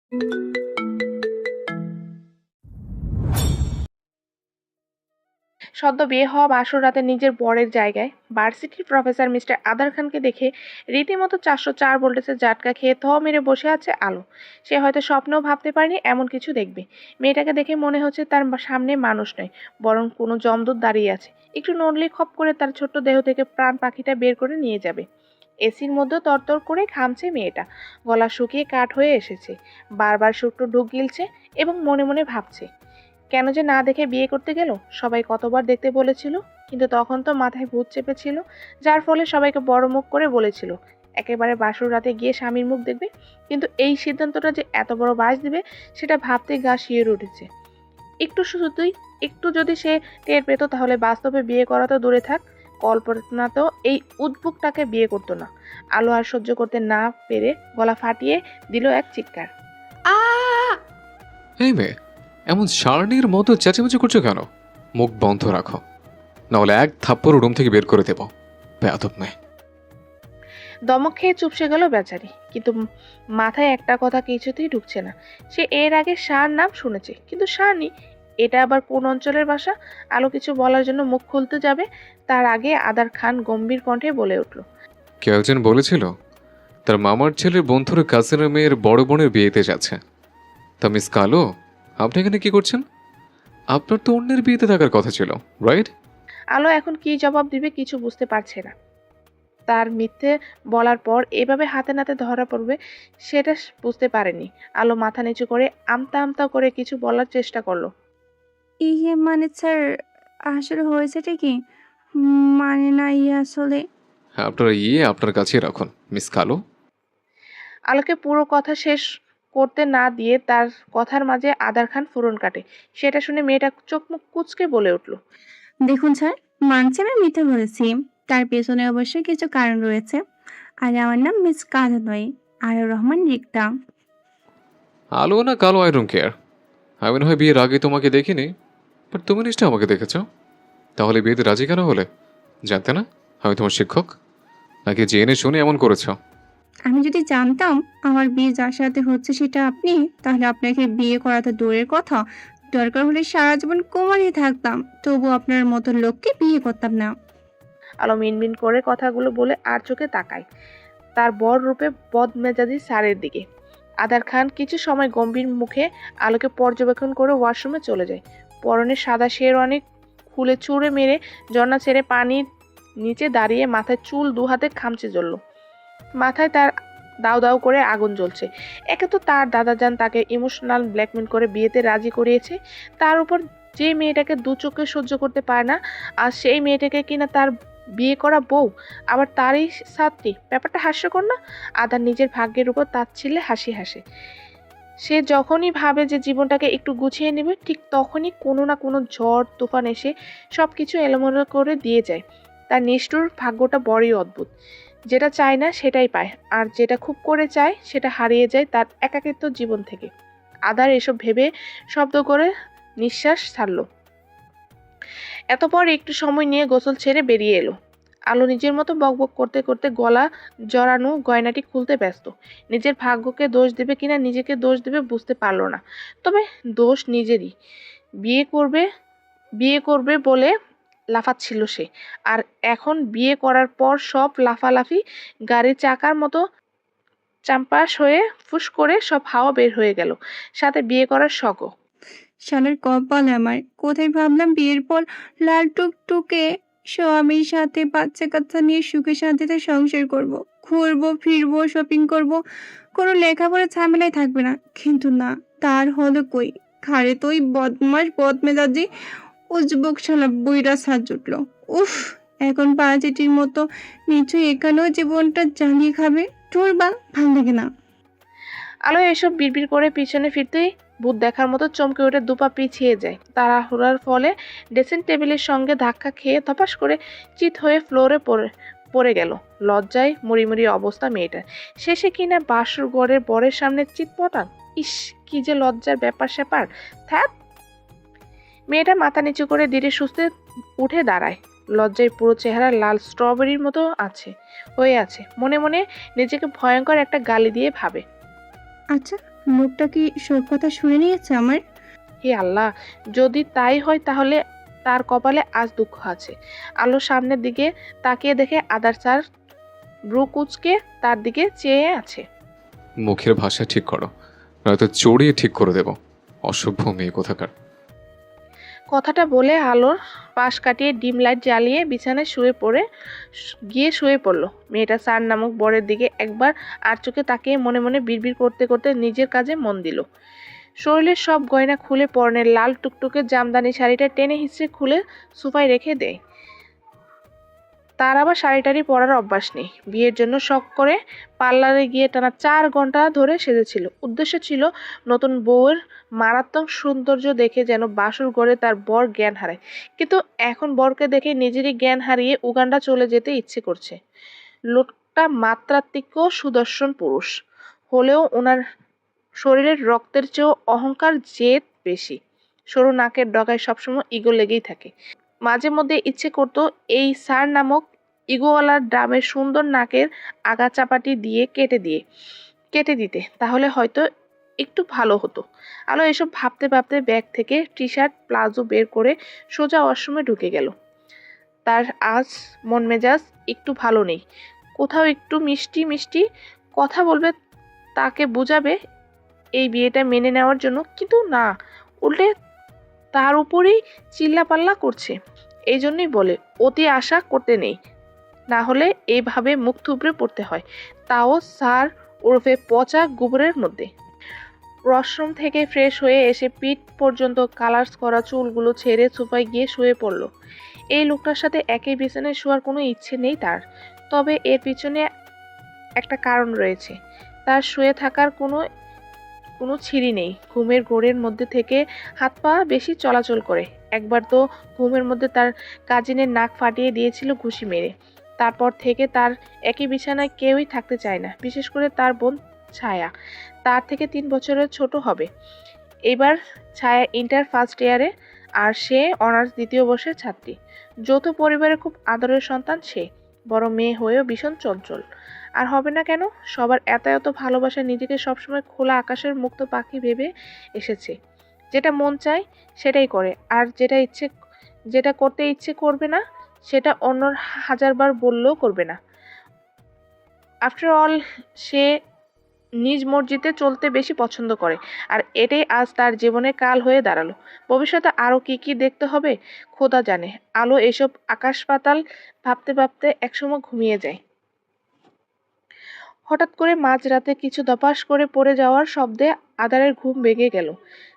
সদ্য বিয়ে হওয়া বাসর রাতে নিজের বরের জায়গায় ভার্সিটির প্রফেসর মিস্টার আদার খানকে দেখে রীতিমতো 404 ভোল্টেজের ঝাটকা খেয়ে থ মেরে বসে আছে আলো। সে হয়তো স্বপ্নেও ভাবতে পারেনি এমন কিছু দেখবে। মেয়েটাকে দেখে মনে হচ্ছে তার সামনে মানুষ নয়, বরং কোনো যমদূত দাঁড়িয়ে আছে, একটু নড়লেই খপ করে তার ছোট্ট দেহ থেকে প্রাণ পাখিটা বের করে নিয়ে যাবে। এসির মধ্যে তরতর করে ঘামছে মেয়েটা, গলা শুকিয়ে কাঠ হয়ে এসেছে, বারবার শুকনো ঢুক গিলছে এবং মনে মনে ভাবছে, কেন যে না দেখে বিয়ে করতে গেল? সবাই কতবার দেখতে বলেছিল, কিন্তু তখন তো মাথায় ভূত চেপেছিল, যার ফলে সবাইকে বড় মুখ করে বলেছিল একেবারে বাসর রাতে গিয়ে স্বামীর মুখ দেখবে। কিন্তু এই সিদ্ধান্তটা যে এত বড় বাস দিবে, সেটা ভাবতে গা শিউরে উঠেছে। শুধুই একটু যদি সে টের পেত, তাহলে বাস্তবে বিয়ে করা তো দূরে থাক, কল্পনাতেও এই উদ্ভুকটাকে বিয়ে করতো না। আলো আর সহ্য করতে না পেরে গলা ফাটিয়ে দিল এক চিৎকার। আ এই মেয়ে, এমন সারণীর মতো চেঁচামেচি করছো কেন? মুখ বন্ধ রাখো, নাহলে এক থাপ্পড় রুম থেকে বের করে দেবো। বেয়াদব মেয়ে। দমক খেয়ে চুপসে গেল বেচারি, কিন্তু মাথায় একটা কথা কিছুতেই ঢুকছে না। সে এর আগে শাহর নাম শুনেছে, কিন্তু শাহনি এটা আবার কোন অঞ্চলের ভাষা? আলো কিছু বলার জন্য মুখ খুলতে যাবে, তার আগে আদার খান গম্ভীর কণ্ঠে বলে উঠল, কেউ একজন বলেছিল তার মামার ছেলের বন্ধুর কাজিনের মেয়ের বড় বোনের বিয়েতে যাচ্ছে। তা মিস কালো, আপনি এখানে কি করছেন? আপনার তো অন্যের বিয়েতে থাকার কথা ছিল, রাইট? আলো এখন কি জবাব দিবে কিছু বুঝতে পারছে না। তার মিথ্যে বলার পর এভাবে হাতে নাতে ধরা পড়বে সেটা বুঝতে পারেনি। আলো মাথা নিচু করে আমতা আমতা করে কিছু বলার চেষ্টা করলো। মানে স্যার, আসলে হয়েছেটা কি? মানে না, আসলে আপনার আপনার কাছে রাখুন মিস কালো। আলোকে পুরো কথা শেষ করতে না দিয়ে তার কথার মাঝে আদার খান ফুরন কাটে। সেটা শুনে মেয়েটা চোখ মুখ কুঁচকে বলে উঠল, দেখুন স্যার, মানছি আমি মিথ্যে বলেছি। তার পেছনে অবশ্যই কিছু কারণ রয়েছে। আর আমার নাম মিস কালো নয়, আর রহমান রিক্তা। আলো না কালো, আই ডোন্ট কেয়ার। আমি না হয় বিয়ের আগে তোমাকে দেখিনি, বাট তুমি নিশ্চয় আমাকে দেখেছো। তাহলে বিয়েতে রাজি কেন হলে? জানতে না আমি তোমার শিক্ষক? নাকি জেনে শুনে এমন করেছো? আমি যদি জানতাম আমার বিয়ে যার সাথে হচ্ছে সেটা আপনি, তাহলে আপনাকে বিয়ে করা তো দূরের কথা, দরকার হলে সারা জীবন কুমারী থাকতাম, তবু আপনার মতো লোককে বিয়ে করতাম না। আলো মিনমিন করে কথাগুলো বলে আর চোখে তাকায় তার বর রূপে বদমেজাজি স্যারের দিকে। আদার খান কিছু সময় গম্ভীর মুখে আলোকে পর্যবেক্ষণ করে ওয়াশরুমে চলে যায়। পরনে সাদা শেরওয়ানি খুলে চুড়ে মেরে ঝর্ণা ছেড়ে পানির নিচে দাঁড়িয়ে মাথায় চুল দু হাতে খামচে জ্বলল। মাথায় তার দাউ দাউ করে আগুন জ্বলছে। একে তো তার দাদাজান তাকে ইমোশনাল ব্ল্যাকমেল করে বিয়েতে রাজি করিয়েছে, তার উপর যে মেয়েটাকে দু চোখে সহ্য করতে পারে না, আর সেই মেয়েটাকে কিনা তার বিয়ে করা বউ, আবার তারই ছাত্রী। ব্যাপারটা হাস্যকর না? আদার নিজের ভাগ্যের উপর তাচ্ছিল্যে হাসি হাসে। সে যখনই ভাবে যে জীবনটাকে একটু গুছিয়ে নেবে, ঠিক তখনই কোনো না কোনো ঝড় তুফান এসে সবকিছু এলোমেলো করে দিয়ে যায়। তার নিষ্ঠুর ভাগ্যটা বড়ই অদ্ভুত। যেটা চায় না সেটাই পায়, আর যেটা খুব করে চায় সেটা হারিয়ে যায় তার একাকিত্ব জীবন থেকে। আদার এসব ভেবে শব্দ করে নিঃশ্বাস ছাড়ল। এতপর একটু সময় নিয়ে গোসল ছেড়ে বেরিয়ে এলো। আলো নিজের মতো বকবক করতে করতে গলা জড়ানো গয়নাটি খুলতে ব্যস্ত। নিজের ভাগ্যকে দোষ দেবে কিনা নিজেকে দোষ দেবে বুঝতে পারল না। তবে দোষ নিজেরই। বিয়ে করবে বিয়ে করবে বলে লাফাচ্ছিল সে, আর এখন বিয়ে করার পর সব লাফালাফি গাড়ির চাকার মতো চাম্পাস হয়ে ফুস করে সব হাওয়া বের হয়ে গেল, সাথে বিয়ে করার শখও। শালার কপাল আমার, কোথায় ভাবলাম বিয়ের পর লাল টুকটুকে স্বামীর সাথে বাচ্চা কাচ্চা নিয়ে সুখে শান্তিতে সংসার করব, ঘুরবো ফিরবো, শপিং করব, কোনো লেখাপড়া ঝামেলায় থাকবে না। কিন্তু না, তার হলো কই? ঘাড়ে তো ওই বদমাস বদমেজাজি উজবুক শালা বুইড়া সাজ জুটলো। উফ, এখন পাঁচিটির মতো নিশ্চয়ই এখানেও জীবনটা জ্বালিয়ে খাবে। তোর বা ভাল লাগে না। আলো এসব বিড়বিড় করে পিছনে ফিরতেই ভূত দেখার মতো চমকে উঠে দুপা পিছিয়ে যায়। তাড়াহুড়ার ফলে ড্রেসিং টেবিলের সঙ্গে ধাক্কা খেয়ে ধপাস করে চিত হয়ে ফ্লোরে পড়ে গেল। লজ্জায় মরিমরি অবস্থা মেয়েটার। শেষে কিনা বাসর ঘরের বরের সামনে চিৎপটান। ইস, কি যে লজ্জার ব্যাপার স্যাপার! থ্যাত! মেয়েটা মাথা নিচু করে ধীরে সুস্থে উঠে দাঁড়ায়। লজ্জায় পুরো চেহারা লাল স্ট্রবেরির মতো হয়ে আছে। মনে মনে নিজেকে ভয়ঙ্কর একটা গালি দিয়ে ভাবে, আচ্ছা, মুখটা কি সব কথা শুনে নিয়েছে আমার? হে আল্লাহ, যদি তাই হয় তাহলে তার কপালে আজ দুঃখ আছে। আলো সামনের দিকে তাকিয়ে দেখে আদার স্যার ব্রু কুচকে তার দিকে চেয়ে আছে। মুখের ভাষা ঠিক করো, নয়তো চড়িয়ে ঠিক করে দেব। অসভ্য মেয়ে কোথাকার। কথাটা বলে আলোর পাশ কাটিয়ে ডিম লাইট জ্বালিয়ে বিছানায় গিয়ে শুয়ে পড়ল। মেয়েটা স্যার নামক বরের দিকে একবার আর চোখে তাকিয়ে মনে মনে বিড়বিড় করতে করতে নিজের কাজে মন দিল। শরীরের সব গয়না খুলে পরনের লাল টুকটুকে জামদানি শাড়িটা টেনে হিঁচড়ে খুলে সোফায় রেখে দেয়। তার আবার শাড়ি-টাড়ি পরার অভ্যাস নেই। বিয়ের জন্য শখ করে পার্লারে গিয়ে টানা 4 ঘন্টা ধরে সেজেছিল। উদ্দেশ্য ছিল নতুন বউয়ের মারাত্মক সৌন্দর্য দেখে যেন বাসর ঘরে তার বর জ্ঞান হারায়। কিন্তু এখন বরকে দেখে নিজেরই জ্ঞান হারিয়ে উগান্ডা চলে যেতে ইচ্ছে করছে। লোকটা মাত্রাতিরিক্ত সুদর্শন পুরুষ হলেও ওনার শরীরের রক্তের চেয়েও অহংকার জেদ বেশি। সরু নাকের ডগায় সবসময় ইগো লেগেই থাকে। মাঝে মধ্যে ইচ্ছে করতো এই স্যার নামক ইগোওয়ালার ড্রামের সুন্দর নাকের আগাচাপাটি দিয়ে কেটে দিতে, তাহলে হয়তো একটু ভালো হতো। আলো এসব ভাবতে ভাবতে ব্যাগ থেকে টি শার্ট প্লাজো বের করে সোজা ওয়াশরুমে ঢুকে গেল। তার আজ মন মেজাজ একটু ভালো নেই। কোথাও একটু মিষ্টি মিষ্টি কথা বলবে, তাকে বোঝাবে এই বিয়েটা মেনে নেওয়ার জন্য, কিন্তু না, উল্টে তার উপরেই চিল্লাপাল্লা করছে। এই জন্যই বলে অতি আশা করতে নেই, না হলে এইভাবে মুখ থুবড়ে পড়তে হয়, তাও স্যার ওরফে পচা গোবরের মধ্যে। ওয়াশরুম থেকে ফ্রেশ হয়ে এসে পিঠ পর্যন্ত কালার্স করা চুলগুলো ছেড়ে সোফায় গিয়ে শুয়ে পড়ল। এই লোকটার সাথে একই বিছানায় শোয়ার কোনো ইচ্ছে নেই তার, তবে এর পিছনে একটা কারণ রয়েছে। তার শুয়ে থাকার কোনো ছিঁড়ি নেই। ঘুমের ঘোরের মধ্যে থেকে হাত পা বেশি চলাচল করে। একবার তো ঘুমের মধ্যে তার কাজিনের নাক ফাটিয়ে দিয়েছিল ঘুষি মেরে। তারপর থেকে তার একই বিছানায় কেউই থাকতে চায় না, বিশেষ করে তার বোন ছায়া। তার থেকে 3 বছরের ছোট হবে। এবার ছায়া ইন্টার ফার্স্ট ইয়ারে, আর সে অনার্স 2য় বর্ষের ছাত্রী। যৌথ পরিবারের খুব আদরের সন্তান সে। বড় মেয়ে হয়েও ভীষণ চঞ্চল। আর হবে না কেন? সবার এত এত ভালোবাসা, নিজেকে সবসময় খোলা আকাশের মুক্ত পাখি ভেবে এসেছে। যেটা মন চায় সেটাই করে, আর যেটা করতে ইচ্ছে করবে না সেটা অন্যর হাজারবার বললেও করবে না। আফটার অল সে নিজ মর্জিতে চলতে বেশি পছন্দ করে, আর এটাই আজ তার জীবনের কাল হয়ে দাঁড়ালো। ভবিষ্যতে আরও কি কি দেখতে হবে খোদা জানে। আলো এসব আকাশ পাতাল ভাবতে ভাবতে একসময় ঘুমিয়ে যায়। হঠাৎ করে মাঝরাতে কিছু ধপাস করে পড়ে যাওয়ার শব্দে আদারের ঘুম ভেঙে গেল।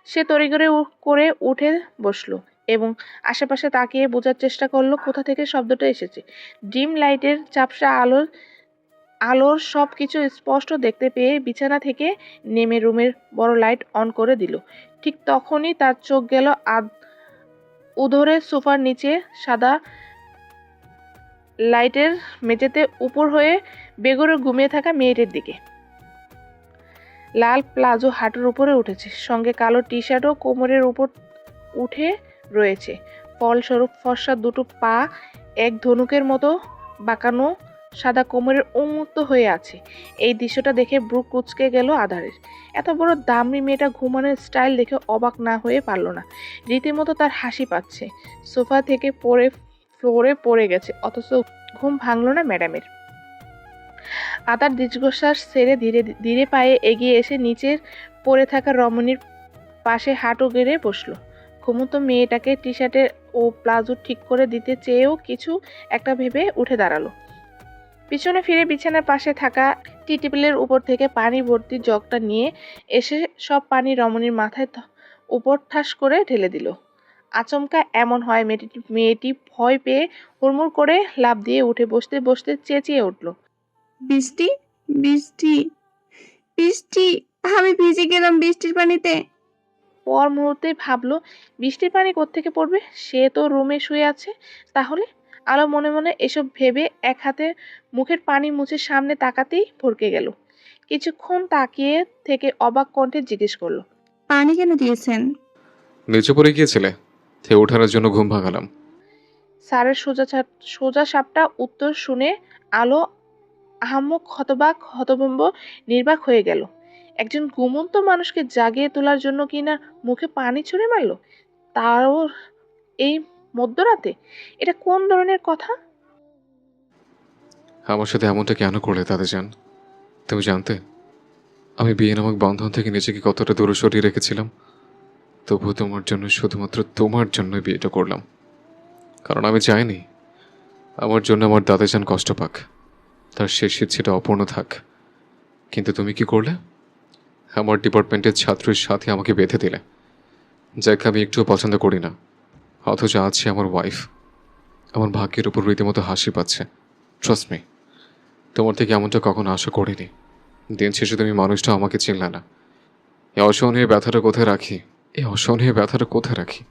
সে তড়িঘড়ি করে উঠে বসলো এবং আশেপাশে তাকিয়ে বোঝার চেষ্টা করলো কোথা থেকে শব্দটা এসেছে। ডিম লাইটের ঝাপসা আলোর সব কিছু স্পষ্ট দেখতে পেয়ে বিছানা থেকে নেমে রুমের বড় লাইট অন করে দিল। ঠিক তখনই তার চোখ গেল উধরে সোফার নিচে সাদা লাইটের মেঝেতে উপর হয়ে বেঘোরে ঘুমিয়ে থাকা মেয়েটির দিকে। লাল প্লাজো হাঁটুর উপরে উঠেছে, সঙ্গে কালো টি শার্টও কোমরের উপর উঠে রয়েছে। ফলস্বরূপ ফর্সা দুটো পা এক ধনুকের মতো বাঁকানো সাদা কোমরের উন্মুক্ত হয়ে আছে। এই দৃশ্যটা দেখে ব্রু কুঁচকে গেল আধারের। এত বড় দামি মেয়েটা ঘুমানোর স্টাইল দেখে অবাক না হয়ে পারল না। রীতিমতো তার হাসি পাচ্ছে। সোফা থেকে ফ্লোরে পড়ে গেছে, অথচ ঘুম ভাঙল না ম্যাডামের। আদার দীর্ঘশ্বাস ছেড়ে ধীরে ধীরে পায়ে এগিয়ে এসে নিচের পড়ে থাকা রমণীর পাশে হাঁটু গেড়ে বসলো। ঘুমন্ত মেয়েটাকে টি শার্টের ও প্লাজো ঠিক করে দিতে চেয়েও কিছু একটা ভেবে উঠে দাঁড়ালো। পিছনে ফিরে বিছানার পাশে থাকা টি টেবিলের উপর থেকে পানি ভর্তি জগটা নিয়ে এসে সব পানি রমণীর মাথায় উপর ঠাস করে ঢেলে দিল। আচমকা এমন হয় মেয়েটি ভয় পেয়ে হুড়মুড় করে লাফ দিয়ে উঠে বসতে বসতে চেঁচিয়ে উঠল, বৃষ্টি, বৃষ্টি, বৃষ্টি! আমি ভিজে গেলাম বৃষ্টির পানিতে। পর মুহূর্তেই ভাবলো বৃষ্টির পানি কোত্থেকে পড়বে, সে তো রুমে শুয়ে আছে। তাহলে আলো মনে মনে এসব ভেবে এক হাতে মুখের পানি মুছে সামনে তাকাতেই ভরকে গেল। কিছুক্ষণ তাকিয়ে থেকে অবাক কণ্ঠে জিজ্ঞেস করলো, পানি কেন দিয়েছেন? নিচে পড়ে গিয়েছিলে, থে ওঠানোর জন্য ঘুম ভাঙালাম। স্যারের সোজা সাপটা উত্তর শুনে আলো আহাম্মক হতবাক হতভম্ব নির্বাক হয়ে গেল। একজন ঘুমন্ত মানুষকে জাগিয়ে তোলার জন্য কিনা মুখে পানি ছুঁড়ে মারলো, তাও এই মধ্যরাতে। এটা কোন ধরনের কথা? আমার সাথে এমনটা কেন করলে তাদের জান? তুমি জানতে আমি বিয়ে নামক বন্ধন থেকে নিজেকে কতটা দূরে সরিয়ে রেখেছিলাম? তবুও তোমার জন্য, শুধুমাত্র তোমার জন্য বিয়েটা করলাম। কারণ আমি চাইনি আমার জন্য আমার দাদাজান কষ্ট পাক, তার শেষ ইচ্ছেটা অপূর্ণ থাক। কিন্তু তুমি কি করলে? আমার ডিপার্টমেন্টের ছাত্রীর সাথে আমাকে বেঁধে দিলে, যাকে আমি একটুও পছন্দ করি না। অথচ আজ সে আমার ওয়াইফ। আমার ভাগ্যের উপর রীতিমতো হাসি পাচ্ছে। ট্রাস্ট মি, তোমার থেকে এমনটা কখনো আশা করিনি। দিন শেষে তুমি মানুষটা আমাকে চিনলে না। এই অসহনীয় ব্যথাটা কোথায় রাখি?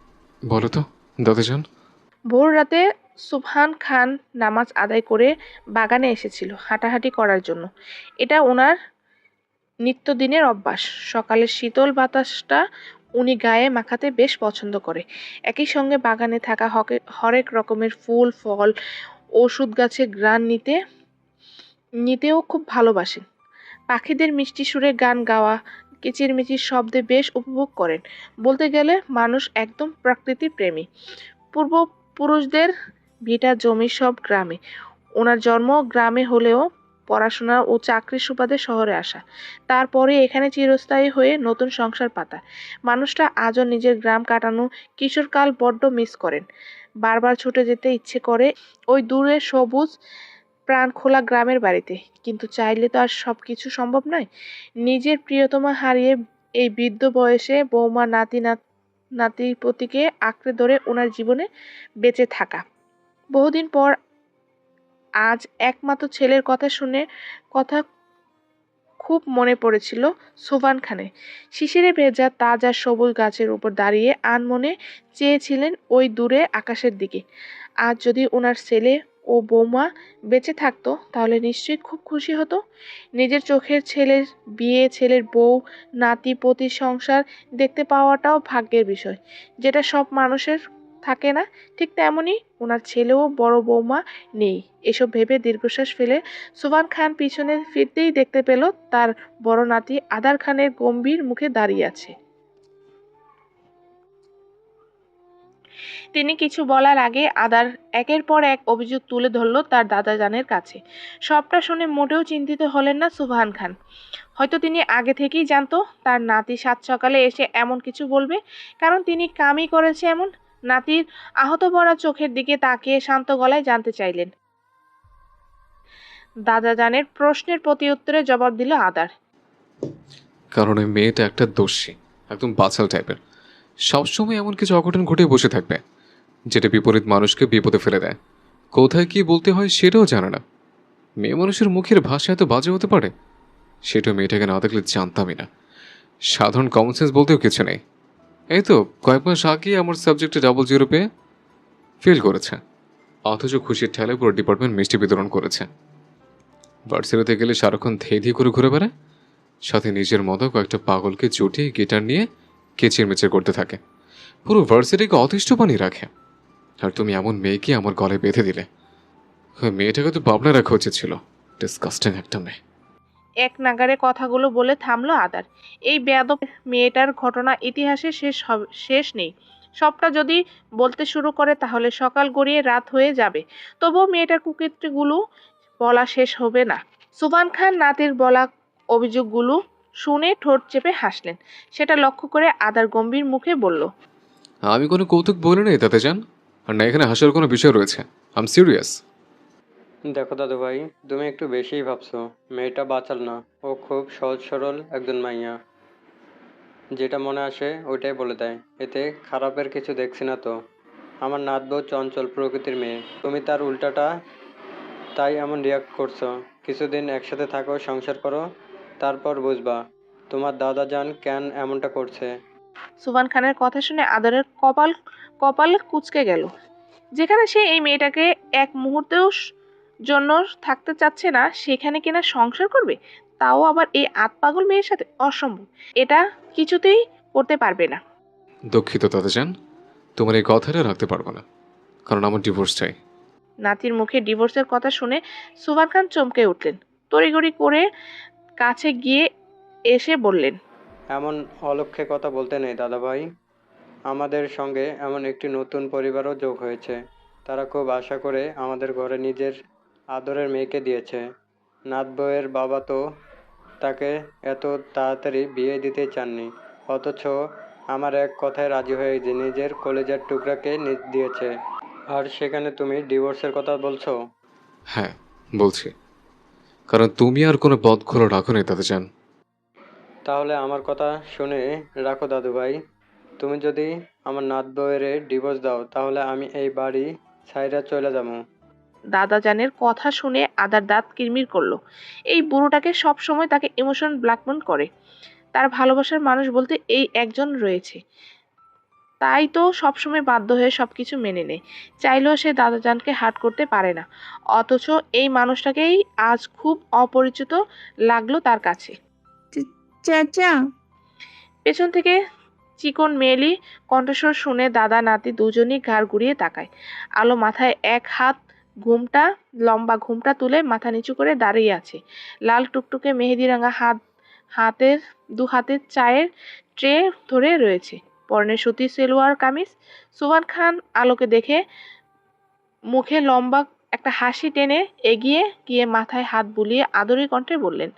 বলো তো দাদাজান। ভোর রাতে সুবহান খান নামাজ আদায় করে বাগানে এসেছিল হাঁটাহাঁটি করার জন্য। এটা ওনার নিত্যদিনের অভ্যাস। সকালের শীতল বাতাসটা উনি গায়ে মাখাতে বেশ পছন্দ করে। একই সঙ্গে বাগানে থাকা হরেক রকমের ফুল, ফল, ওষুধ গাছের ঘ্রাণ নিতেও খুব ভালোবাসেন। পাখিদের মিষ্টি সুরে গান গাওয়া, কিচিরমিচির শব্দে বেশ উপভোগ করেন। বলতে গেলে মানুষ একদম প্রকৃতির প্রেমী। পূর্বপুরুষদের ভিটা জমি সব গ্রামে। ওনার জন্ম গ্রামে হলেও পড়াশোনা ও চাকরির সুবাদে শহরে আসা। তারপরে এখানে চিরস্থায়ী হয়ে নতুন সংসার পাতা। মানুষটা আজও নিজের গ্রাম কাটানো কিশোরকাল বড্ড মিস করেন। বারবার ছুটে যেতে ইচ্ছে করে ওই দূরে সবুজ প্রাণখোলা গ্রামের বাড়িতে। কিন্তু চাইলে তো আর সব কিছু সম্ভব নয়। নিজের প্রিয়তমা হারিয়ে এই বৃদ্ধ বয়সে বৌমা, নাতিপতিকে আঁকড়ে ধরে ওনার জীবনে বেঁচে থাকা। বহুদিন পর আজ একমাত্র ছেলের কথা খুব মনে পড়েছিল সোভান খানের। শিশিরে ভেজা তাজা সবুজ গাছের উপর দাঁড়িয়ে আনমনে চেয়েছিলেন ওই দূরে আকাশের দিকে। আজ যদি ওনার ছেলে ও বৌমা বেঁচে থাকতো তাহলে নিশ্চয়ই খুব খুশি হতো। নিজের চোখের ছেলের বিয়ে, ছেলের বউ, নাতি পতির সংসার দেখতে পাওয়াটাও ভাগ্যের বিষয়, যেটা সব মানুষের থাকে না। ঠিক তেমনই ওনার ছেলেও বড় বৌমা নেই। এসব ভেবে দীর্ঘশ্বাস ফেলে সুবহান খান পিছনে ফিরতেই দেখতে পেল তার বড় নাতি আদার খানের গম্ভীর মুখে দাঁড়িয়ে আছে। তিনি কিছু বলার আগে আদার একের পর এক অভিযোগ তুলে ধরল তার দাদাজানের কাছে। সবটা শুনে মোটেও চিন্তিত হলেন না সুবহান খান। হয়তো তিনি আগে থেকেই জানতো তার নাতি সাত সকালে এসে এমন কিছু বলবে, কারণ তিনি কামই করেছে এমন। নাতির আহত ভরা চোখের দিকে তাকিয়ে শান্ত গলায় জানতে চাইলেন। দাদাজানের প্রশ্নের প্রতি উত্তরে জবাব দিল আদার। কারণ ওই মেয়েটা একটা দোষী, একদম বাচাল টাইপের। সবসময় এমন কিছু অঘটন ঘটে বসে থাকবে, যেটা বিপরীত মানুষকে বিপদে ফেলে দেয়। কোথায় কি বলতে হয় সেটাও জানে না। মেয়ে মানুষের মুখের ভাষা এত বাজে হতে পারে, সেটা মেয়েটাকে না দেখলে জানতামই না। সাধারণ কমন সেন্স বলতেও কিছু নেই। এই তো কয়েক মাস আগে আমার সাবজেক্টে 00 পেয়ে ফেল করেছে, অথচ খুশির ঠেলে পুরো ডিপার্টমেন্ট মিষ্টি বিতরণ করেছে। ভার্সিটিতে গেলে সারাক্ষণ ধেই করে ঘুরে বেড়ায়, সাথে নিজের মতো কয়েকটা পাগলকে জুটিয়ে গিটার নিয়ে কেচিরমেচির করতে থাকে। পুরো ভার্সিটিকে অতিষ্ঠ বানিয়ে রাখে। আর তুমি এমন মেয়েকে আমার গলায় বেঁধে দিলে। ওই মেয়েটাকে তো পাবনা রাখা উচিত ছিল। ডিসকাস্টিং একটা মেয়ে। এক নাগাড়ে কথাগুলো বলে থামলো আদার। এই বেয়াদব মেয়েটার ঘটনা ইতিহাসে শেষ নেই। সবটা যদি বলতে শুরু করে তাহলে সকাল গড়িয়ে রাত হয়ে যাবে। তবুও মেয়েটার কুকীর্তিগুলো বলা শেষ হবে না। সুবহান খান নাতির বলা অভিযোগগুলো শুনে ঠোঁট চেপে হাসলেন। সেটা লক্ষ্য করে আদার গম্ভীর মুখে বলল, আমি কোনো কৌতুক বলি নাই তাতে যান, আর না এখানে হাসার কোনো বিষয় রয়েছে। I am serious. দেখো দাদু ভাই, তুমি একটু বেশিই ভাবছো। মেয়েটা বাচাল না, ও খুব সহজ সরল একজন মাইয়া। যেটা মনে আসে ওইটাই বলে দেয়, এতে খারাপের কিছু দেখছি না তো। আমার নাত বউ চঞ্চল প্রকৃতির মেয়ে, তুমি তার উল্টাটা, তাই এমন রিয়াক্ট করছো। কিছুদিন একসাথে থাকো, সংসার করো, তারপর বুঝবা তোমার দাদা যান কেন এমনটা করছে। সুবহান খানের কথা শুনে আদরের কপাল কুঁচকে গেল। যেখানে সে এই মেয়েটাকে এক মুহূর্তেও জন্য থাকতে চাচ্ছে না, সেখানে কিনা সংসার করবে, তাও আবার এই আতপাগল মেয়ের সাথে। অসম্ভব, এটা কিছুতেই করতে পারবে না। দুঃখিত তাতে যান, তোমার এই কথাটা রাখতে পারবো না, কারণ আমার ডিভোর্স চাই। নাতির মুখে ডিভোর্সের কথা শুনে সুবহান খান চমকে উঠলেন। তড়িঘড়ি করে কাছে গিয়ে এসে বললেন, এমন অলক্ষ্যে কথা বলতে নেই দাদাভাই। আমাদের সঙ্গে এমন একটি নতুন পরিবারও যোগ হয়েছে। তারা খুব আশা করে আমাদের ঘরে নিজের আদরের মেয়েকে দিয়েছে। নাত বউয়ের বাবা তো তাকে এত তাড়াতাড়ি বিয়ে দিতে চাননি, অথচ আমার এক কথায় রাজি হয়ে যে নিজের কলেজার টুকরাকে দিয়েছে। আর সেখানে তুমি ডিভোর্সের কথা বলছো? হ্যাঁ, বলছি। কারণ তুমি আর কোনো বদখোলা রাখোনি তাতে চান। তাহলে আমার কথা শুনে রাখো দাদুভাই। তুমি যদি আমার নাত বউয়ের ডিভোর্স দাও তাহলে আমি এই বাড়ি ছাইরা চলে যাবো। দাদাজানের কথা শুনে আদার দাঁত কিরমির করলো। এই বুড়োটাকে সব সময় তাকে ইমোশন ব্ল্যাকমেল করে। তার ভালোবাসার মানুষ বলতে এই একজন রয়েছে, তাই তো সবসময় বাধ্য হয়ে সবকিছু মেনে নেয়। চাইলেও সে দাদাজানকে হার্ট করতে পারে না, অথচ এই মানুষটাকেই আজ খুব অপরিচিত লাগলো তার কাছে। চাচা, পেছন থেকে চিকন মেয়েলি কণ্ঠস্বর শুনে দাদা নাতি দুজনেই ঘাড় ঘুরিয়ে তাকায়। আলো মাথায় এক হাত লম্বা ঘুমটা তুলে মাথা নিচু করে দাঁড়িয়ে আছে। লাল টুকটুকে মেহেদি রাঙা হাতের দু হাতে চায়ের ট্রে ধরে রয়েছে। পরনে সুতি সেলোয়ার কামিজ। সুভান খান আলোকে দেখে মুখে লম্বা একটা হাসি টেনে এগিয়ে গিয়ে মাথায় হাত বুলিয়ে আদরের কণ্ঠে বললেন,